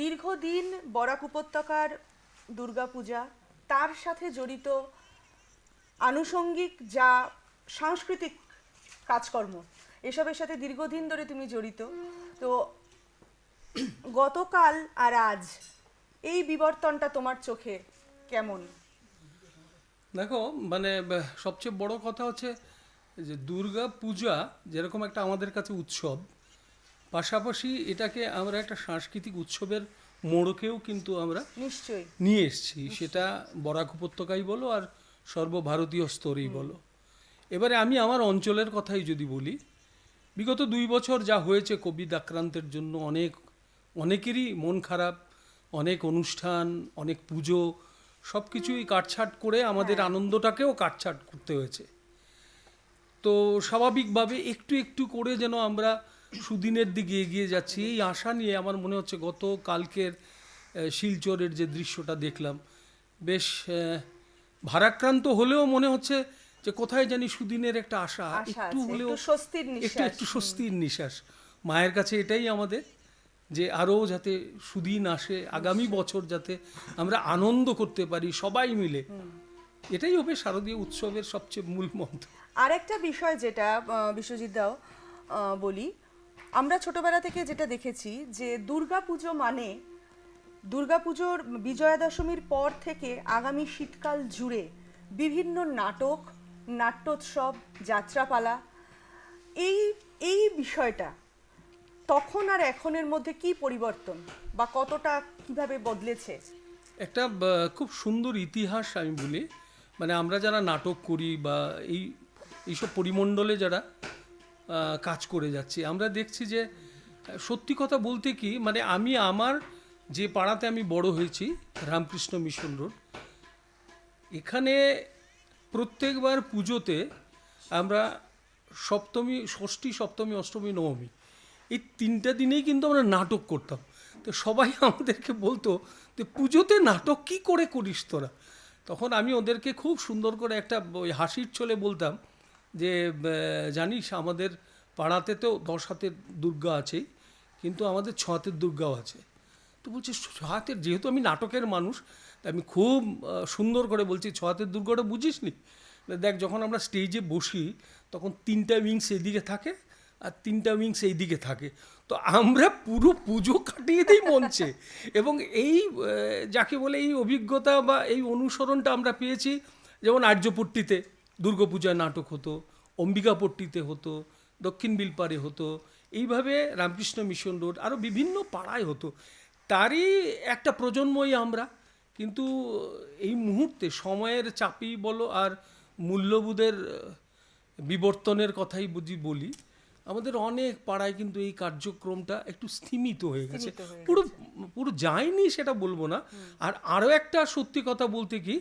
দীর্ঘদিন বরাক উপত্যকার দুর্গাপূজা, তার সাথে জড়িত আনুষঙ্গিক যা সাংস্কৃতিক কাজকর্ম, এসবের সাথে দীর্ঘদিন ধরে তুমি জড়িত। তো গতকাল আর আজ এই বিবর্তনটা তোমার চোখে কেমন? দেখো, মানে সবচেয়ে বড় কথা হচ্ছে যে দুর্গা পূজা যেরকম একটা আমাদের কাছে উৎসব, পাশাপাশি এটাকে আমরা একটা সাংস্কৃতিক উৎসবের মোড়কেও কিন্তু আমরা নিশ্চয়ই নিয়ে এসেছি। সেটা বরাক উপত্যকাই বলো আর সর্বভারতীয় স্তরেই বলো। এবারে আমি আমার অঞ্চলের কথাই যদি বলি, বিগত 2 বছর যা হয়েছে কোভিড আক্রান্তের জন্য অনেকেরই মন খারাপ, অনেক অনুষ্ঠান, অনেক পুজো, সব কিছুই কাটছাট করে আমাদের আনন্দটাকেও কাটছাট করতে হয়েছে। তো স্বাভাবিকভাবে একটু একটু করে যেন আমরা সুদিনের দিকে এগিয়ে যাচ্ছি, এই আশা নিয়ে আমার মনে হচ্ছে গত কালকের শিলচরের যে দৃশ্যটা দেখলাম, বেশ ভারাক্রান্ত হলেও মনে হচ্ছে যে কোথায় জানি সুদিনের একটা আশা, একটু আছে, হলেও একটু স্বস্তির নিঃশ্বাস। একটু স্বস্তির নিঃশ্বাস। মায়ের কাছে এটাই আমাদের, যে আরও যাতে সুদিন আসে, আগামী বছর যাতে আমরা আনন্দ করতে পারি সবাই মিলে। এটাই হবে শারদীয় উৎসবের সবচেয়ে মূল মন্ত্র। আরেকটা বিষয় যেটা বিশ্বজিৎ দাও বলি, আমরা ছোটবেলা থেকে যেটা দেখেছি যে দুর্গাপুজো মানে দুর্গাপুজোর বিজয়া দশমীর পর থেকে আগামী শীতকাল জুড়ে বিভিন্ন নাটক, নাট্যোৎসব, যাত্রাপালা, এই বিষয়টা তখন আর এখনের মধ্যে কি পরিবর্তন বা কতটা কিভাবে বদলেছে? একটা খুব সুন্দর ইতিহাস আমি বলি, মানে আমরা যারা নাটক করি বা এইসব পরিমণ্ডলে যারা কাজ করে যাচ্ছি, আমরা দেখছি যে সত্যি কথা বলতে কি, মানে আমি আমার যে পাড়াতে আমি বড় হয়েছি, রামকৃষ্ণ মিশন রোড, এখানে প্রত্যেকবার পুজোতে আমরা সপ্তমী, ষষ্ঠী, সপ্তমী, অষ্টমী, নবমী, এই 3টা দিনেই কিন্তু আমরা নাটক করতাম। তো সবাই আমাদেরকে বলতো যে পুজোতে নাটক কি করে করিস তোরা? তখন আমি ওদেরকে খুব সুন্দর করে একটা ওই হাসির ছলে বলতাম যে জানিস আমাদের পাড়াতে তো 10 হাতের দুর্গা আছেই, কিন্তু আমাদের 6 হাতের দুর্গাও আছে। তো বলছি 6 হাতের, যেহেতু আমি নাটকের মানুষ, আমি খুব সুন্দর করে বলছি 6 হাতের দুর্গাটা বুঝিস নি? দেখ, যখন আমরা স্টেজে বসি তখন 3টা উইংস এইদিকে থাকে আর 3টা উইংস এইদিকে থাকে, তো আমরা পুরো পুজো কাটিয়ে দিই মঞ্চে। এবং এই যাকে বলে এই অভিজ্ঞতা বা এই অনুসরণটা আমরা পেয়েছি, যেমন আর্যপট্টিতে দুর্গাপূজায় নাটক হতো, অম্বিকাপট্টিতে হতো, দক্ষিণ বিলপাড়ে হতো, এইভাবে রামকৃষ্ণ মিশন রোড আরও বিভিন্ন পাড়ায় হতো। তারই একটা প্রজন্মই আমরা। কিন্তু এই মুহূর্তে সময়ের চাপই বলো আর মূল্যবোধের বিবর্তনের কথাই বলি, আমাদের অনেক পাড়ায় কিন্তু এই কার্যক্রমটা একটু স্থিমিত হয়ে গেছে। পুরো যায়নি সেটা বলবো না। আর আরও একটা সত্যি কথা বলতে কি,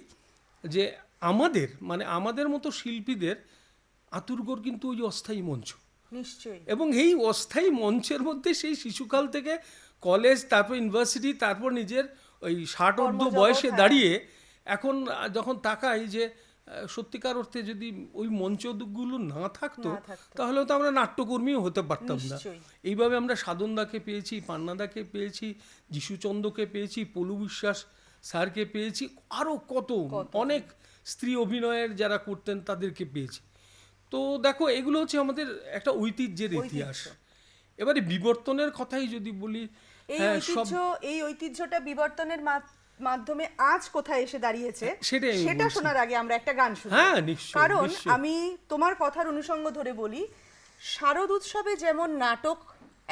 যে আমাদের মতো শিল্পীদের আতুরঘর কিন্তু ওই অস্থায়ী মঞ্চ, নিশ্চয়ই। এবং এই অস্থায়ী মঞ্চের মধ্যে সেই শিশুকাল থেকে কলেজ, তারপর ইউনিভার্সিটি, তারপর নিজের ওই 60 ঊর্ধ্ব বয়সে দাঁড়িয়ে এখন যখন তাকাই যে সত্যিকার অর্থে যদি ওই মঞ্চগুলো না থাকতো তাহলে তো আমরা নাট্যকর্মীও হতে পারতাম না। এইভাবে আমরা সাধনদাকে পেয়েছি, পান্নাদাকে পেয়েছি, যিশুচন্দ্রকে পেয়েছি, পলু বিশ্বাস স্যারকে পেয়েছি, আরও কত অনেক স্ত্রী অভিনয়ের যারা করতেন তাদেরকে পেয়েছি। তো দেখো এগুলো হচ্ছে আমাদের একটা ঐতিহ্যের ইতিহাস। এবারে বিবর্তনের কথাই যদি বলি, এই হ্যাঁ, সব ঐতিহ্য, এই ঐতিহ্যটা বিবর্তনের মাধ্যমে আজ কোথায় এসে দাঁড়িয়েছে সেটাই আমি সেটা বলছি। শোনার আগে আমরা একটা গান শুনবো। হ্যাঁ, নিশ্চয়ই, কারণ নিশ্চয়ই। আমি তোমার কথার অনুষঙ্গ ধরে বলি, শারদ উৎসবে যেমন নাটক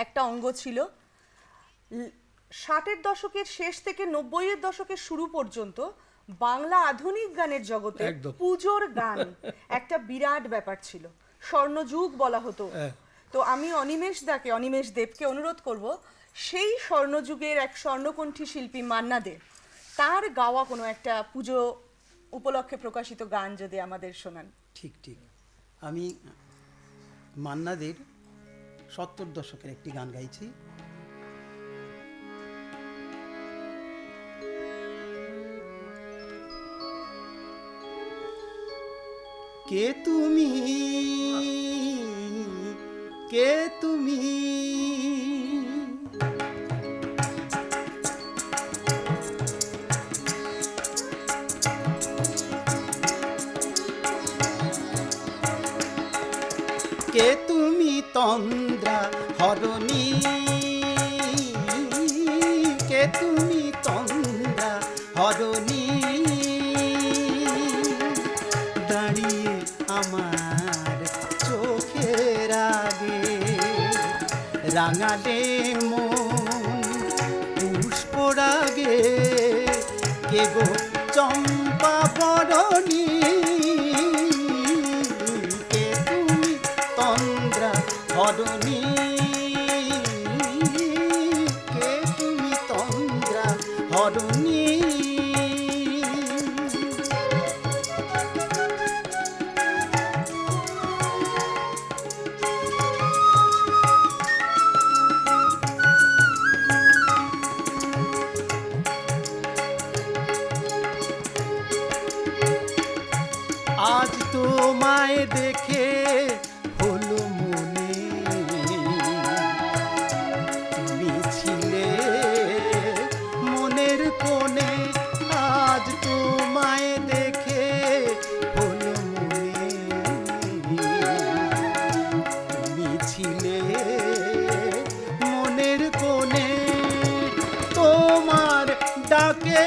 একটা অঙ্গ ছিল, 60-এর দশকের শেষ থেকে 90-এর দশকের শুরু পর্যন্ত বাংলা আধুনিক গানের জগতে একদম। পুজোর গান একটা বিরাট ব্যাপার ছিল, স্বর্ণযুগ বলা হতো। হ্যাঁ। তো আমি অনিমেষ দেবকে অনুরোধ করব, সেই স্বর্ণযুগের এক স্বর্ণকণ্ঠী শিল্পী মান্না দে, তার গাওয়া কোনো একটা পুজো উপলক্ষে প্রকাশিত গান যদি আমাদের শোনান। ঠিক ঠিক, আমি মান্নাদের 70 দশকের একটি গান গাইছি। কে তুমি, কে তুমি, কে তুমি তন্দ্রা হরণী, কে তুমি তন্দ্রা হরণী, দাঁড়িয়ে আমার চোখের আগে রাঙালে মন পুষ্পরাগে, কে গো চম্পা বরণী, কে তুমি তন্দ্রা হরণী, কে তুমি তন্দ্রা হরণী। আজ তোমায় দেখে হলো মনে, তুমি ছিলে মনের কোণে, আজ তোমায় দেখে হলো মনে, তুমি ছিলে মনের কোণে, তোমার ডাকে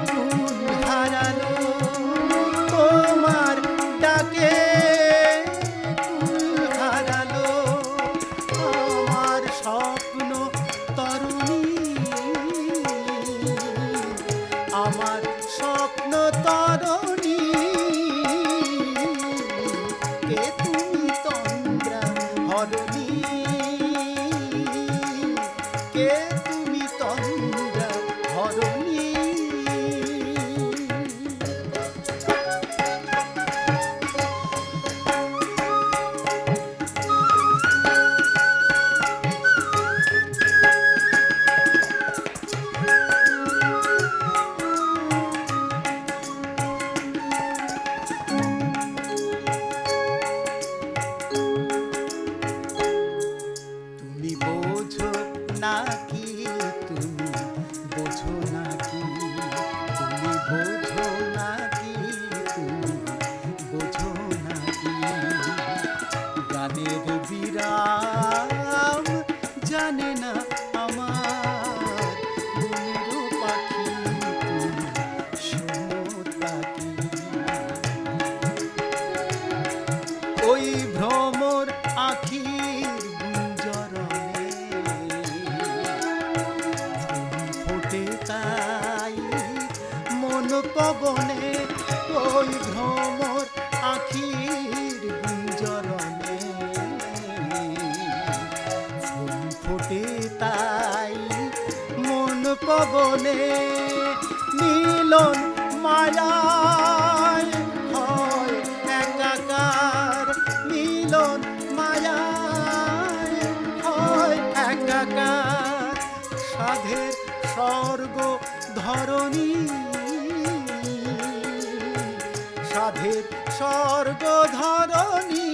ফুল হারালো, তোমার ডাকে ফুল হারালো, আমার স্বপ্ন তরুণী, আমার স্বপ্ন তরুণী, কে তুমি তন্দ্রা হরণী, কে তুমি তন্দ্রা হরণী। তুমি বোঝো নাকি, তুমি বোঝো নাকি, তুমি বোঝো নাকি, তুমি বোঝো নাকি, গানের বিরাম জানে না আমার মনের পাখি, তুমি শোনো তাকি, ওই ভ্রমর আখির গুঞ্জরণে ফুল ফোটে তাই মন পবনে, ওই ভ্রমর আখির গুঞ্জরণে ফুল ফোটে তাই মন পবনে, মিলন মায়ায় হয় একাকার, মিলন মায়ায় হয় একাকার, সাধের স্বর্গ ধরণী, সাধের স্বর্গ ধরণী,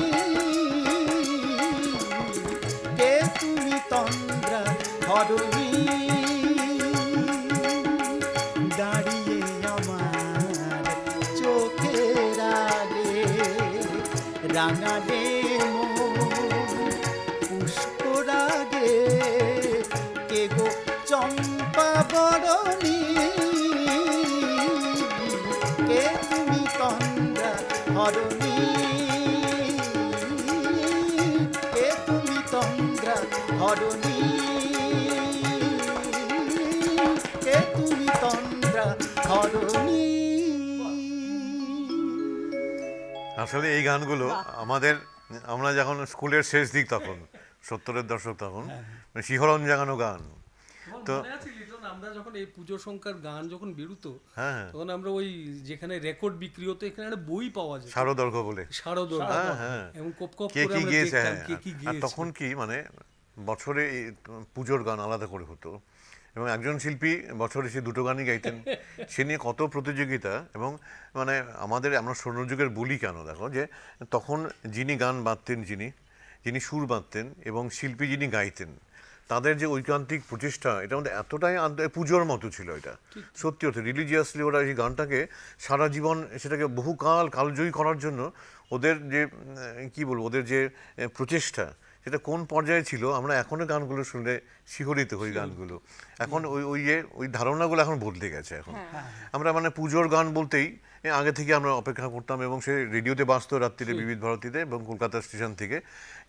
কে তুমি তন্দ্রা হরণী, দাঁড়িয়ে আমার চোখের আগে রাঙালে পুষ্পরাগে কে গো চম্পা বরণী কে তুমি তন্দ্রা হরণী কে তুমি তন্দ্রা হরণী কে তুমি তন্দ্রা হরণী। আসলে এই গানগুলো আমাদের, আমরা যখন স্কুলের শেষ দিক তখন 70-এর দশক, তখন মানে শিহরণ জাগানো গান। তো মনে আছে লিটন, আমরা যখন এই পুজো সংখ্যার গান যখন বেরোতো, হ্যাঁ, তখন আমরা ওই যেখানে রেকর্ড বিক্রি হতো এখানে একটা বই পাওয়া যায়, শারদর্ঘ বলে, শারদর্ঘ, হ্যাঁ হ্যাঁ, এবং কপ কপ কে করে কি আমরা গিয়েছে, দেখতাম হ্যাঁ। কে কি আর গিয়েছে। তখন কি মানে বছরে এই পুজোর গান আলাদা করে হতো, এবং একজন শিল্পী বছরে সে দুটো গানই গাইতেন। সে নিয়ে কত প্রতিযোগিতা, এবং মানে আমরা স্বর্ণযুগের বলি কেন, দেখো যে তখন যিনি গান বাঁধতেন, যিনি সুর বাঁধতেন, এবং শিল্পী যিনি গাইতেন, তাদের যে ঐকান্তিক প্রচেষ্টা, এটা আমাদের এতটাই পুজোর মতো ছিল। এটা সত্যি অর্থে রিলিজিয়াসলি ওরা এই গানটাকে সারা জীবন, সেটাকে বহুকাল কালজয়ী করার জন্য ওদের যে কি বলবো, ওদের যে প্রচেষ্টা, সেটা কোন পর্যায়ে ছিল। আমরা এখনো গানগুলো শুনলে শিহরিত হই গানগুলো। এখন ওই ধারণাগুলো এখন বদলে গেছে। এখন আমরা মানে পুজোর গান বলতেই আগে থেকে আমরা অপেক্ষা করতাম, এবং সে রেডিওতে বাজতো রাত্রিরে বিবিধ ভারতীতে এবং কলকাতা স্টেশন থেকে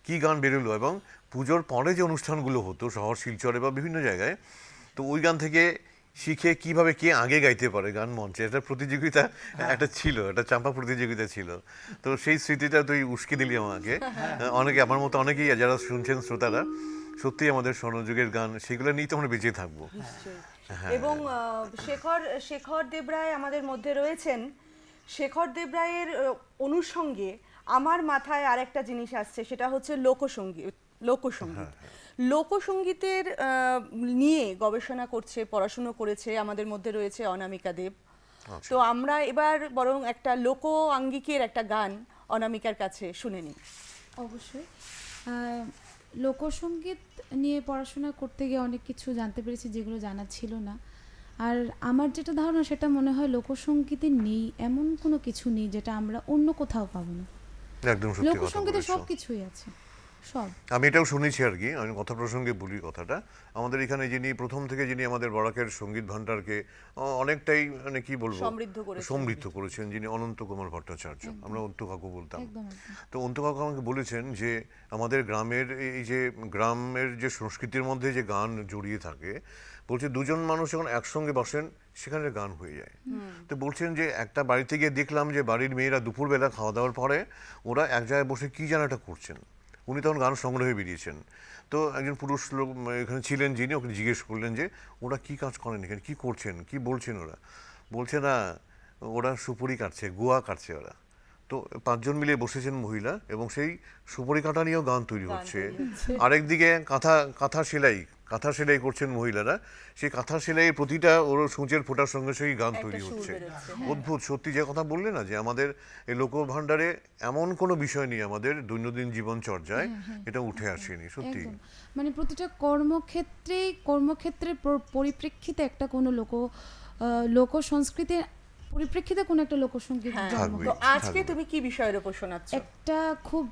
কি গান বেরোলো, এবং পুজোর পরে যে অনুষ্ঠানগুলো হতো শহর শিলচরে বা বিভিন্ন জায়গায়, তো ওই গান থেকে শিখে কিভাবে কে আগে গাইতে পারে গান মঞ্চে, একটা প্রতিযোগিতা একটা ছিল, একটা চাম্পা প্রতিযোগিতা ছিল। তো সেই স্মৃতিটা তুই উস্কে দিলি আমাকে। অনেকে, আমার মতো অনেকেই যারা শুনছেন শ্রোতারা, সত্যিই আমাদের স্বর্ণযুগের গান, সেগুলো নিয়ে তো আমরা বেঁচে থাকবো। এবং শেখর দেবরায় আমাদের মধ্যে রয়েছেন। শেখর দেবরায়ের অনুষঙ্গে আমার মাথায় আরেকটা জিনিস আসছে, সেটা হচ্ছে লোকসঙ্গীত। লোকসঙ্গীতের নিয়ে গবেষণা করছে, পড়াশুনো করেছে আমাদের মধ্যে রয়েছে অনামিকা দেব। তো আমরা এবার বরং একটা লোক আঙ্গিকের একটা গান অনামিকার কাছে শুনে নিই। অবশ্যই লোকসঙ্গীত নিয়ে পড়াশোনা করতে গিয়ে অনেক কিছু জানতে পেরেছি যেগুলো জানা ছিল না। আর আমার যেটা ধারণা, সেটা মনে হয় লোকসঙ্গীতে নেই এমন কোনো কিছু নেই যেটা আমরা অন্য কোথাও পাবো না। একদম সত্যি কথা লোকসঙ্গীতে বলেছো। সব কিছুই আছে, সব। আমি এটাও শুনেছি আর কি, আমি কথা প্রসঙ্গে বলি কথাটা। আমাদের এখানে প্রথম থেকে যিনি আমাদের বরাকের সঙ্গীত ভান্ডারকে অনেকটাই মানে কি বলবো সমৃদ্ধ করেছেন, যিনি অনন্ত কুমার ভট্টাচার্য, আমরা অন্তু কাকু বলতাম। তো অন্তু কাকু আমাকে বলেছেন যে আমাদের গ্রামের গ্রামের যে সংস্কৃতির মধ্যে যে গান জড়িয়ে থাকে, বলছে দুজন মানুষ যখন একসঙ্গে বসেন সেখানে গান হয়ে যায়। তো বলছেন যে একটা বাড়িতে গিয়ে দেখলাম যে বাড়ির মেয়েরা দুপুরবেলা খাওয়া দাওয়ার পরে ওরা এক জায়গায় বসে কী যেন একটা করছেন। উনি তখন গান সংগ্রহে বেরিয়েছেন। তো একজন পুরুষ লোক এখানে ছিলেন, যিনি ওকে জিজ্ঞেস করলেন যে ওরা কী কাজ করেন এখানে, কী করছেন, কী বলছেন ওরা। বলছে না, ওরা সুপুরি কাটছে, গুয়া কাটছে ওরা। তো 5 জন মিলে বসেছেন মহিলা, এবং সেই সুপুরি কাটা নিয়েও গান তৈরি হচ্ছে। আরেকদিকে কাঁথা সেলাই করছেন মহিলারা, সেই কাঁথা সেলাইয়ের প্রতিটা ওর সূচের ফোঁটার সঙ্গে সেই গান তৈরি হচ্ছে। অদ্ভুত সত্যি যে কথা বললে না, যে আমাদের এই লোকভাণ্ডারে এমন কোনো বিষয় নেই আমাদের দৈনন্দিন জীবন চর্যায় এটা উঠে আসেনি সত্যি। মানে প্রতিটা কর্মক্ষেত্রের পরিপ্রেক্ষিতে একটা কোনো লোক সংস্কৃতির পরিপ্রেক্ষিতে কোনো একটা লোকসঙ্গীত জন্ম। তো আজকে তুমি কি বিষয়ের উপর শোনাচ্ছ? একটা খুব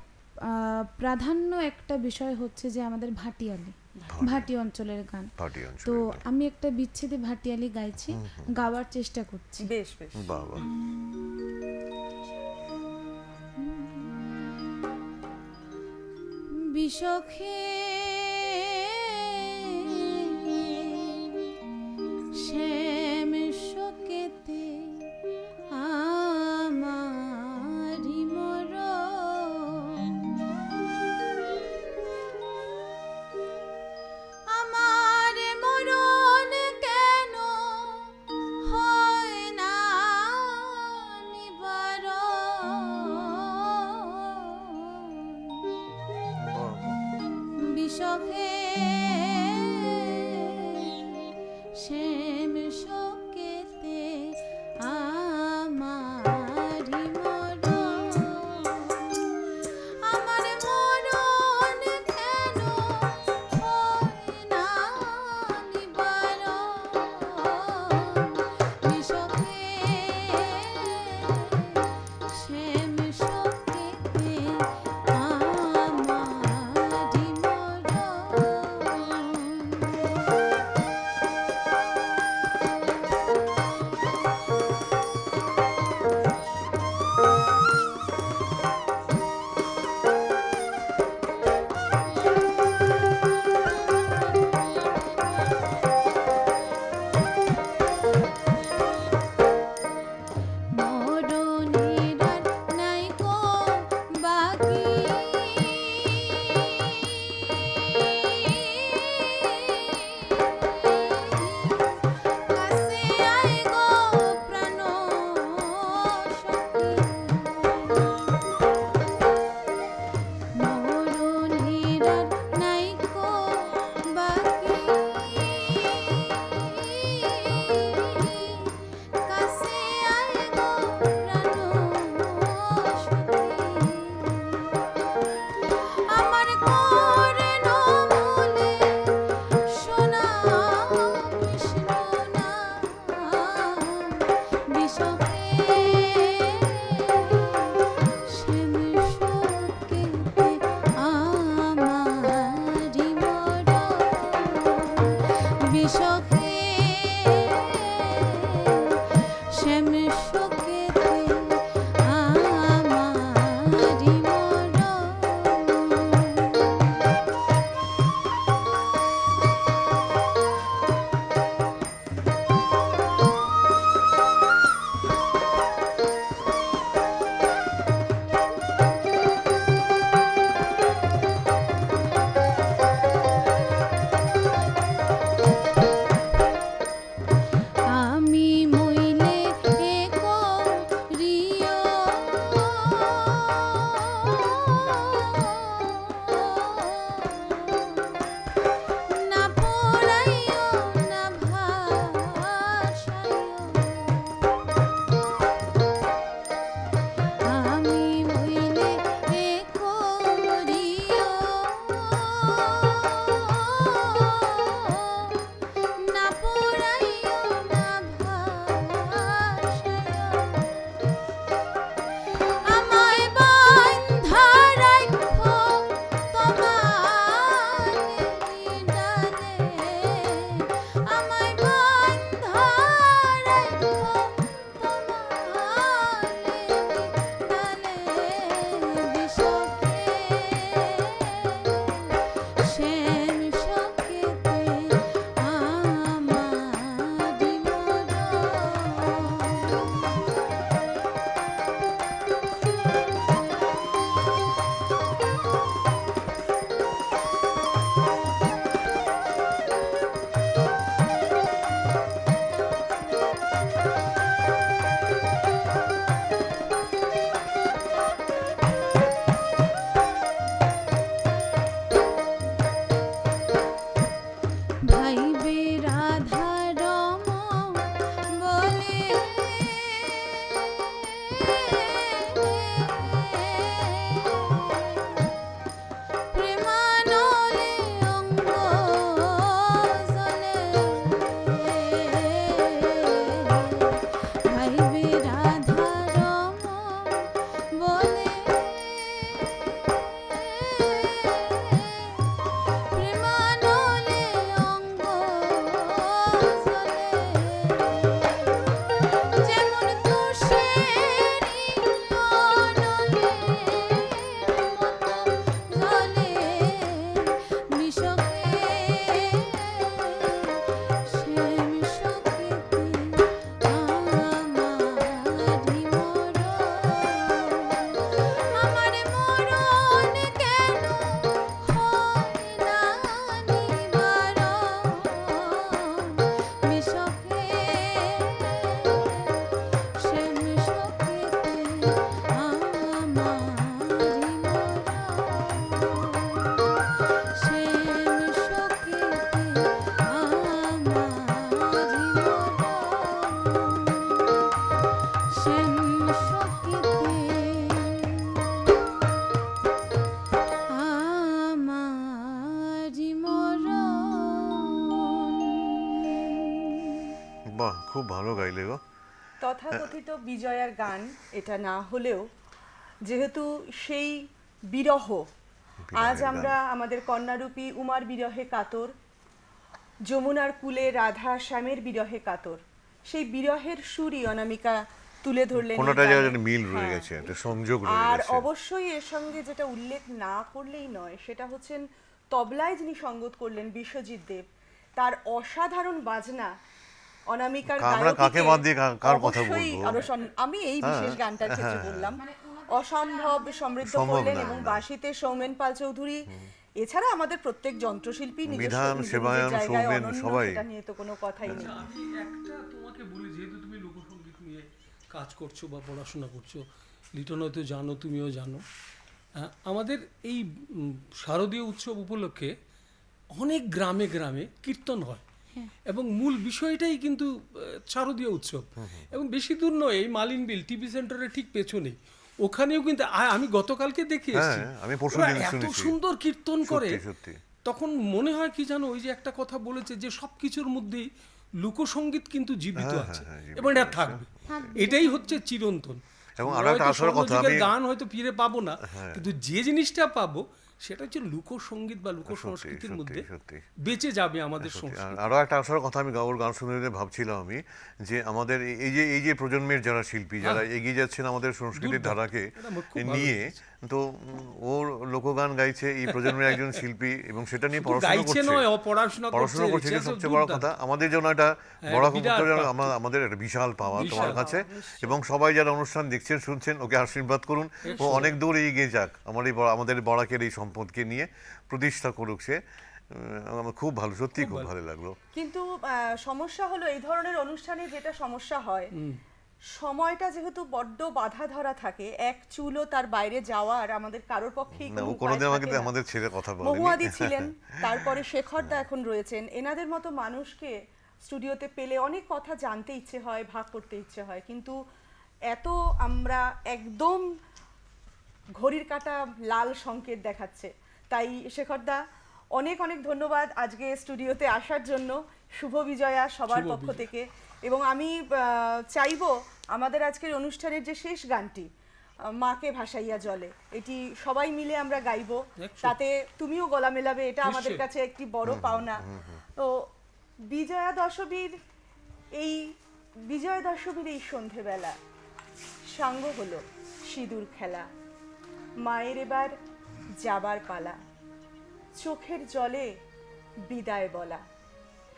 প্রাধান্য একটা বিষয় হচ্ছে যে আমাদের ভাটি অঞ্চলের গান। তো আমি একটা বিচ্ছেদে ভাটিয়ালি গাইছি, গাওয়ার চেষ্টা করছি। বেশ বেশ, বাবা। বিষখে শ্যাম শোকেতে আমারি মরণ, আমার মরণ কেন হয় না নিবারণ, বিষখে শ্যাম শোকেতে আমারি মরণ, আমার মরণ কেন হয় না নিবারণ, বিষখে শ্যাম শোকেতে বাহ, খুব ভালো গাইলে গো। তথাকথিত বিজয়ার গান এটা না হলেও যেহেতু সেই বিরহ, আজ গান। আমরা আমাদের কন্যারূপী উমার বিরহে কাতর, যমুনার কূলে রাধা শ্যামের বিরহে কাতর, সেই বিরহের সুরই অনামিকা তুলে ধরলেন এই কোনোটা গানে। জায়গায় মিল রয়ে হ্যাঁ। গেছে, একটা সংযোগ রয়ে আর গেছে। অবশ্যই এর সঙ্গে যেটা উল্লেখ না করলেই নয় সেটা হচ্ছেন তবলায় যিনি সঙ্গত করলেন বিশ্বজিৎ দেব, তার অসাধারণ বাজনা অনামিকার আমরা কাকে গায়কিকে বাদ দিয়ে কার কথা অবশ্যই বলবো? আরো আমি এই বিশেষ গানটার ক্ষেত্রে বললাম অসম্ভব সমৃদ্ধ সম্ভব করলেন না, এবং না। বাঁশিতে সৌমেন পাল চৌধুরী, এছাড়া আমাদের প্রত্যেক যন্ত্রশিল্পী নিজস্ব বিধান, নিজের সেবায়ন, জায়গায় সৌমেন, অনন্য, সবাই। সেটা নিয়ে তো কোনো কথাই নেই। আমি একটা তোমাকে বলি, যেহেতু তুমি লোকসঙ্গীত নিয়ে কাজ করছো বা পড়াশোনা করছো, লিটন হয়তো জানো, তুমিও জানো, আমাদের এই শারদীয় উৎসব উপলক্ষে অনেক গ্রামে গ্রামে কীর্তন হয় এবং মূল বিষয়টাই কিন্তু শারদীয় উৎসব। এবং বেশি দূর নয়, এই মালিনবিল টিভি সেন্টারের ঠিক পেছনেই, ওখানেও কিন্তু আমি গতকালকে দেখে এসেছি, হ্যাঁ, আমি পরশু ওরা দিন এত শুনেছি। সুন্দর কীর্তন করে। সত্যি, সত্যি। তখন মনে হয় কি জানো, ওই যে একটা কথা বলেছে যে সব কিছুর মধ্যেই লোকসঙ্গীত কিন্তু জীবিত আছে জীবিত এবং এটা আছে। থাকবে, এটাই হচ্ছে চিরন্তন। এবং আমরা আরো একটা হয়তো আসল কথা, স্বর্ণযুগের আমি- গান হয়তো ফিরে পাবো না, কিন্তু যে জিনিসটা পাবো সেটা হচ্ছে লোকসঙ্গীত বা লোক সত্যি, সংস্কৃতির সত্যি, মধ্যে সত্যি। বেঁচে যাবে আমাদের সত্যি। সংস্কৃতি। আর আরো একটা আসল কথা, আমি ওর গান শুনে ভাবছিলাম আমি, যে আমাদের এই যে প্রজন্মের যারা শিল্পী, যারা এগিয়ে যাচ্ছেন আমাদের সংস্কৃতির দুর্দান্ত। ধারাকে এটা আমার খুব ভালো নিয়ে, তো ওর লোকগান গাইছে এই প্রজন্মের একজন শিল্পী, এবং সেটা নিয়ে পড়াশোনা গাইছে করছে। নয়, পড়াশোনা পড়াশোনা করছে, এটা রিসার্চও সবচেয়ে বড় দুর্দান্ত। কথা। আমাদের জন্য এটা বড় এটা বিরাট কথা, পাওয়া। আমাদের একটা বিশাল পাওয়া বিশাল তোমার কাছে। এবং সবাই যারা অনুষ্ঠান দেখছেন, শুনছেন, ওকে আশীর্বাদ করুন, ও অনেক দূর এগিয়ে যাক, আমাদের বড়াকের এই সম্পদকে নিয়ে প্রতিষ্ঠা করুক সে। আমার খুব ভালো, সত্যি খুব ভালো লাগলো। কিন্তু সমস্যা হলো এই ধরনের অনুষ্ঠানে যেটা সমস্যা হয়, সময়টা যেহেতু বড্ড বাধা ধরা থাকে, এক চুলও তার বাইরে যাওয়ার আমাদের কারোর পক্ষেই না, কোনো ও উপায় কোনোদিন থাকে না। আমাদের ছেড়ে কথা বলেনি। মহুয়াদি ছিলেন, তারপরে শেখরদা এখন রয়েছেন, এনাদের মতো মানুষকে স্টুডিওতে পেলে অনেক কথা জানতে ইচ্ছে হয়, ভাগ করতে ইচ্ছে হয়, কিন্তু এত আমরা একদম ঘড়ির কাঁটা লাল সংকেত দেখাচ্ছে। তাই শেখরদা, অনেক অনেক ধন্যবাদ আজকে স্টুডিওতে আসার জন্য। শুভ বিজয়া সবার শুভ পক্ষ বিজয়া। থেকে। এবং আমি চাইবো আমাদের আজকের অনুষ্ঠানের যে শেষ গানটি, মাকে ভাসাইয়া জলে, এটি সবাই মিলে আমরা গাইবো, একদম। তাতে তুমিও গলা মেলাবে, এটা আমাদের নিশ্চয়ই। কাছে একটি বড় পাওনা। তো বিজয়া দশমীর এই সন্ধেবেলা সাঙ্গ হলো সিঁদুর খেলা, মায়ের এবার যাবার পালা, চোখের জলে বিদায় বলা।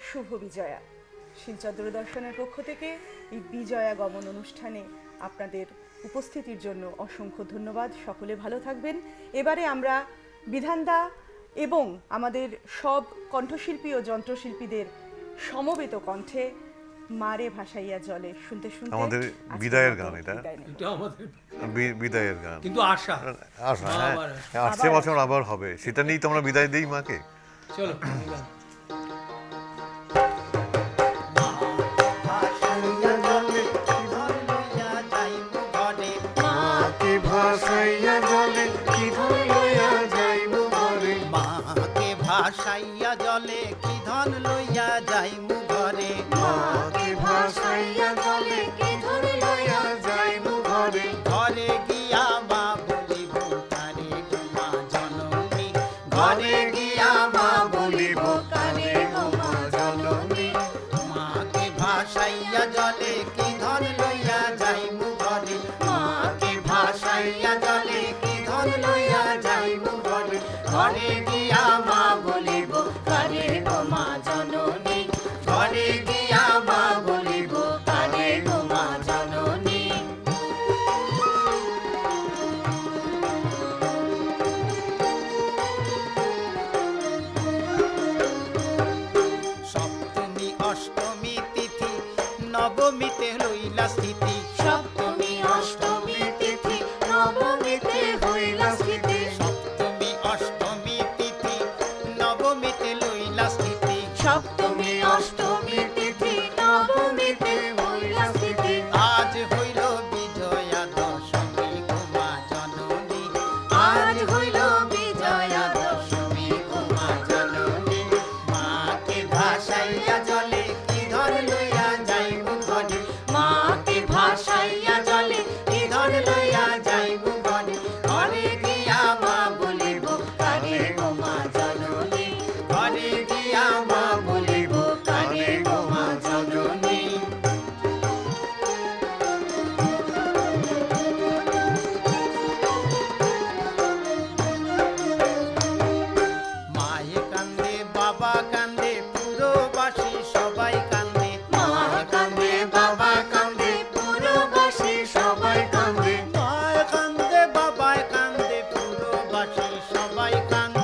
শুভ বিজয়া। শিলচর দূরদর্শনের পক্ষ থেকে এই বিজয়া গমন অনুষ্ঠানে আপনাদের উপস্থিতির জন্য অসংখ্য ধন্যবাদ। সকলে ভালো থাকবেন। এবারে আমরা বিধানদা এবং আমাদের সব কণ্ঠশিল্পী ও যন্ত্রশিল্পীদের সমবেত কণ্ঠে মারে ভাসাইয়া জলে শুনতে শুনতে আমাদের আজকের বিদায়ের মতো গান এটা। বিদায় নেব। এটা আমাদের বিদায়ের গান। কিন্তু আশা আশা, মা হ্যাঁ, আবার আসবে। আসছে বছর আবার হবে, সেটা নিয়েই তো আমরা বিদায় দিই মাকে। চলো ভাসাইয়া জলে ধন লইয়া যাইব ঘরে, মাকে ভাসাইয়া জলে কি ধন লইয়া যাইব ঘরে। মাকে ভাসাইয়া জলে কি ধন লইয়া যাইব ঘরে, মাকে ভাসাইয়া জলে কি ধন লইয়া যাইব ঘরে। ঘরে গিয়া মা বলিব তারে গো মা জননী, ঘরে গিয়া মা বলিব তারে গো মা জননী। মাকে ভাসাইয়া জলে কি ধন লইয়া যাইব ঘরে, মাকে ভাসাইয়া জলে কি ধন লইয়া যাইব ঘরে, ঘরে গিয়া মা বলিব তারে গো মা জননী, ঘরে গিয়া মা বলিব তারে গো মা জননী। সপ্তমী অষ্টমী তিথি নবমীতে লইলা স্থিতি, সপ্তমী অষ্টমী তিথি নবমীতে হইলা স্থিতি, সপ্তমী অষ্টমী তিথি নবমীতে লইলা স্থিতি, সপ্তমী অষ্টমী তিথি নবমীতে হইলা স্থিতি। আজ হইল বিজয়া দশমী গো মা জননী, আজ হইল বিজয়া দশমী গো মা জননী। মাকে ভাসাইয়া জলে কি ধন লইয়া যাইব সবাই কান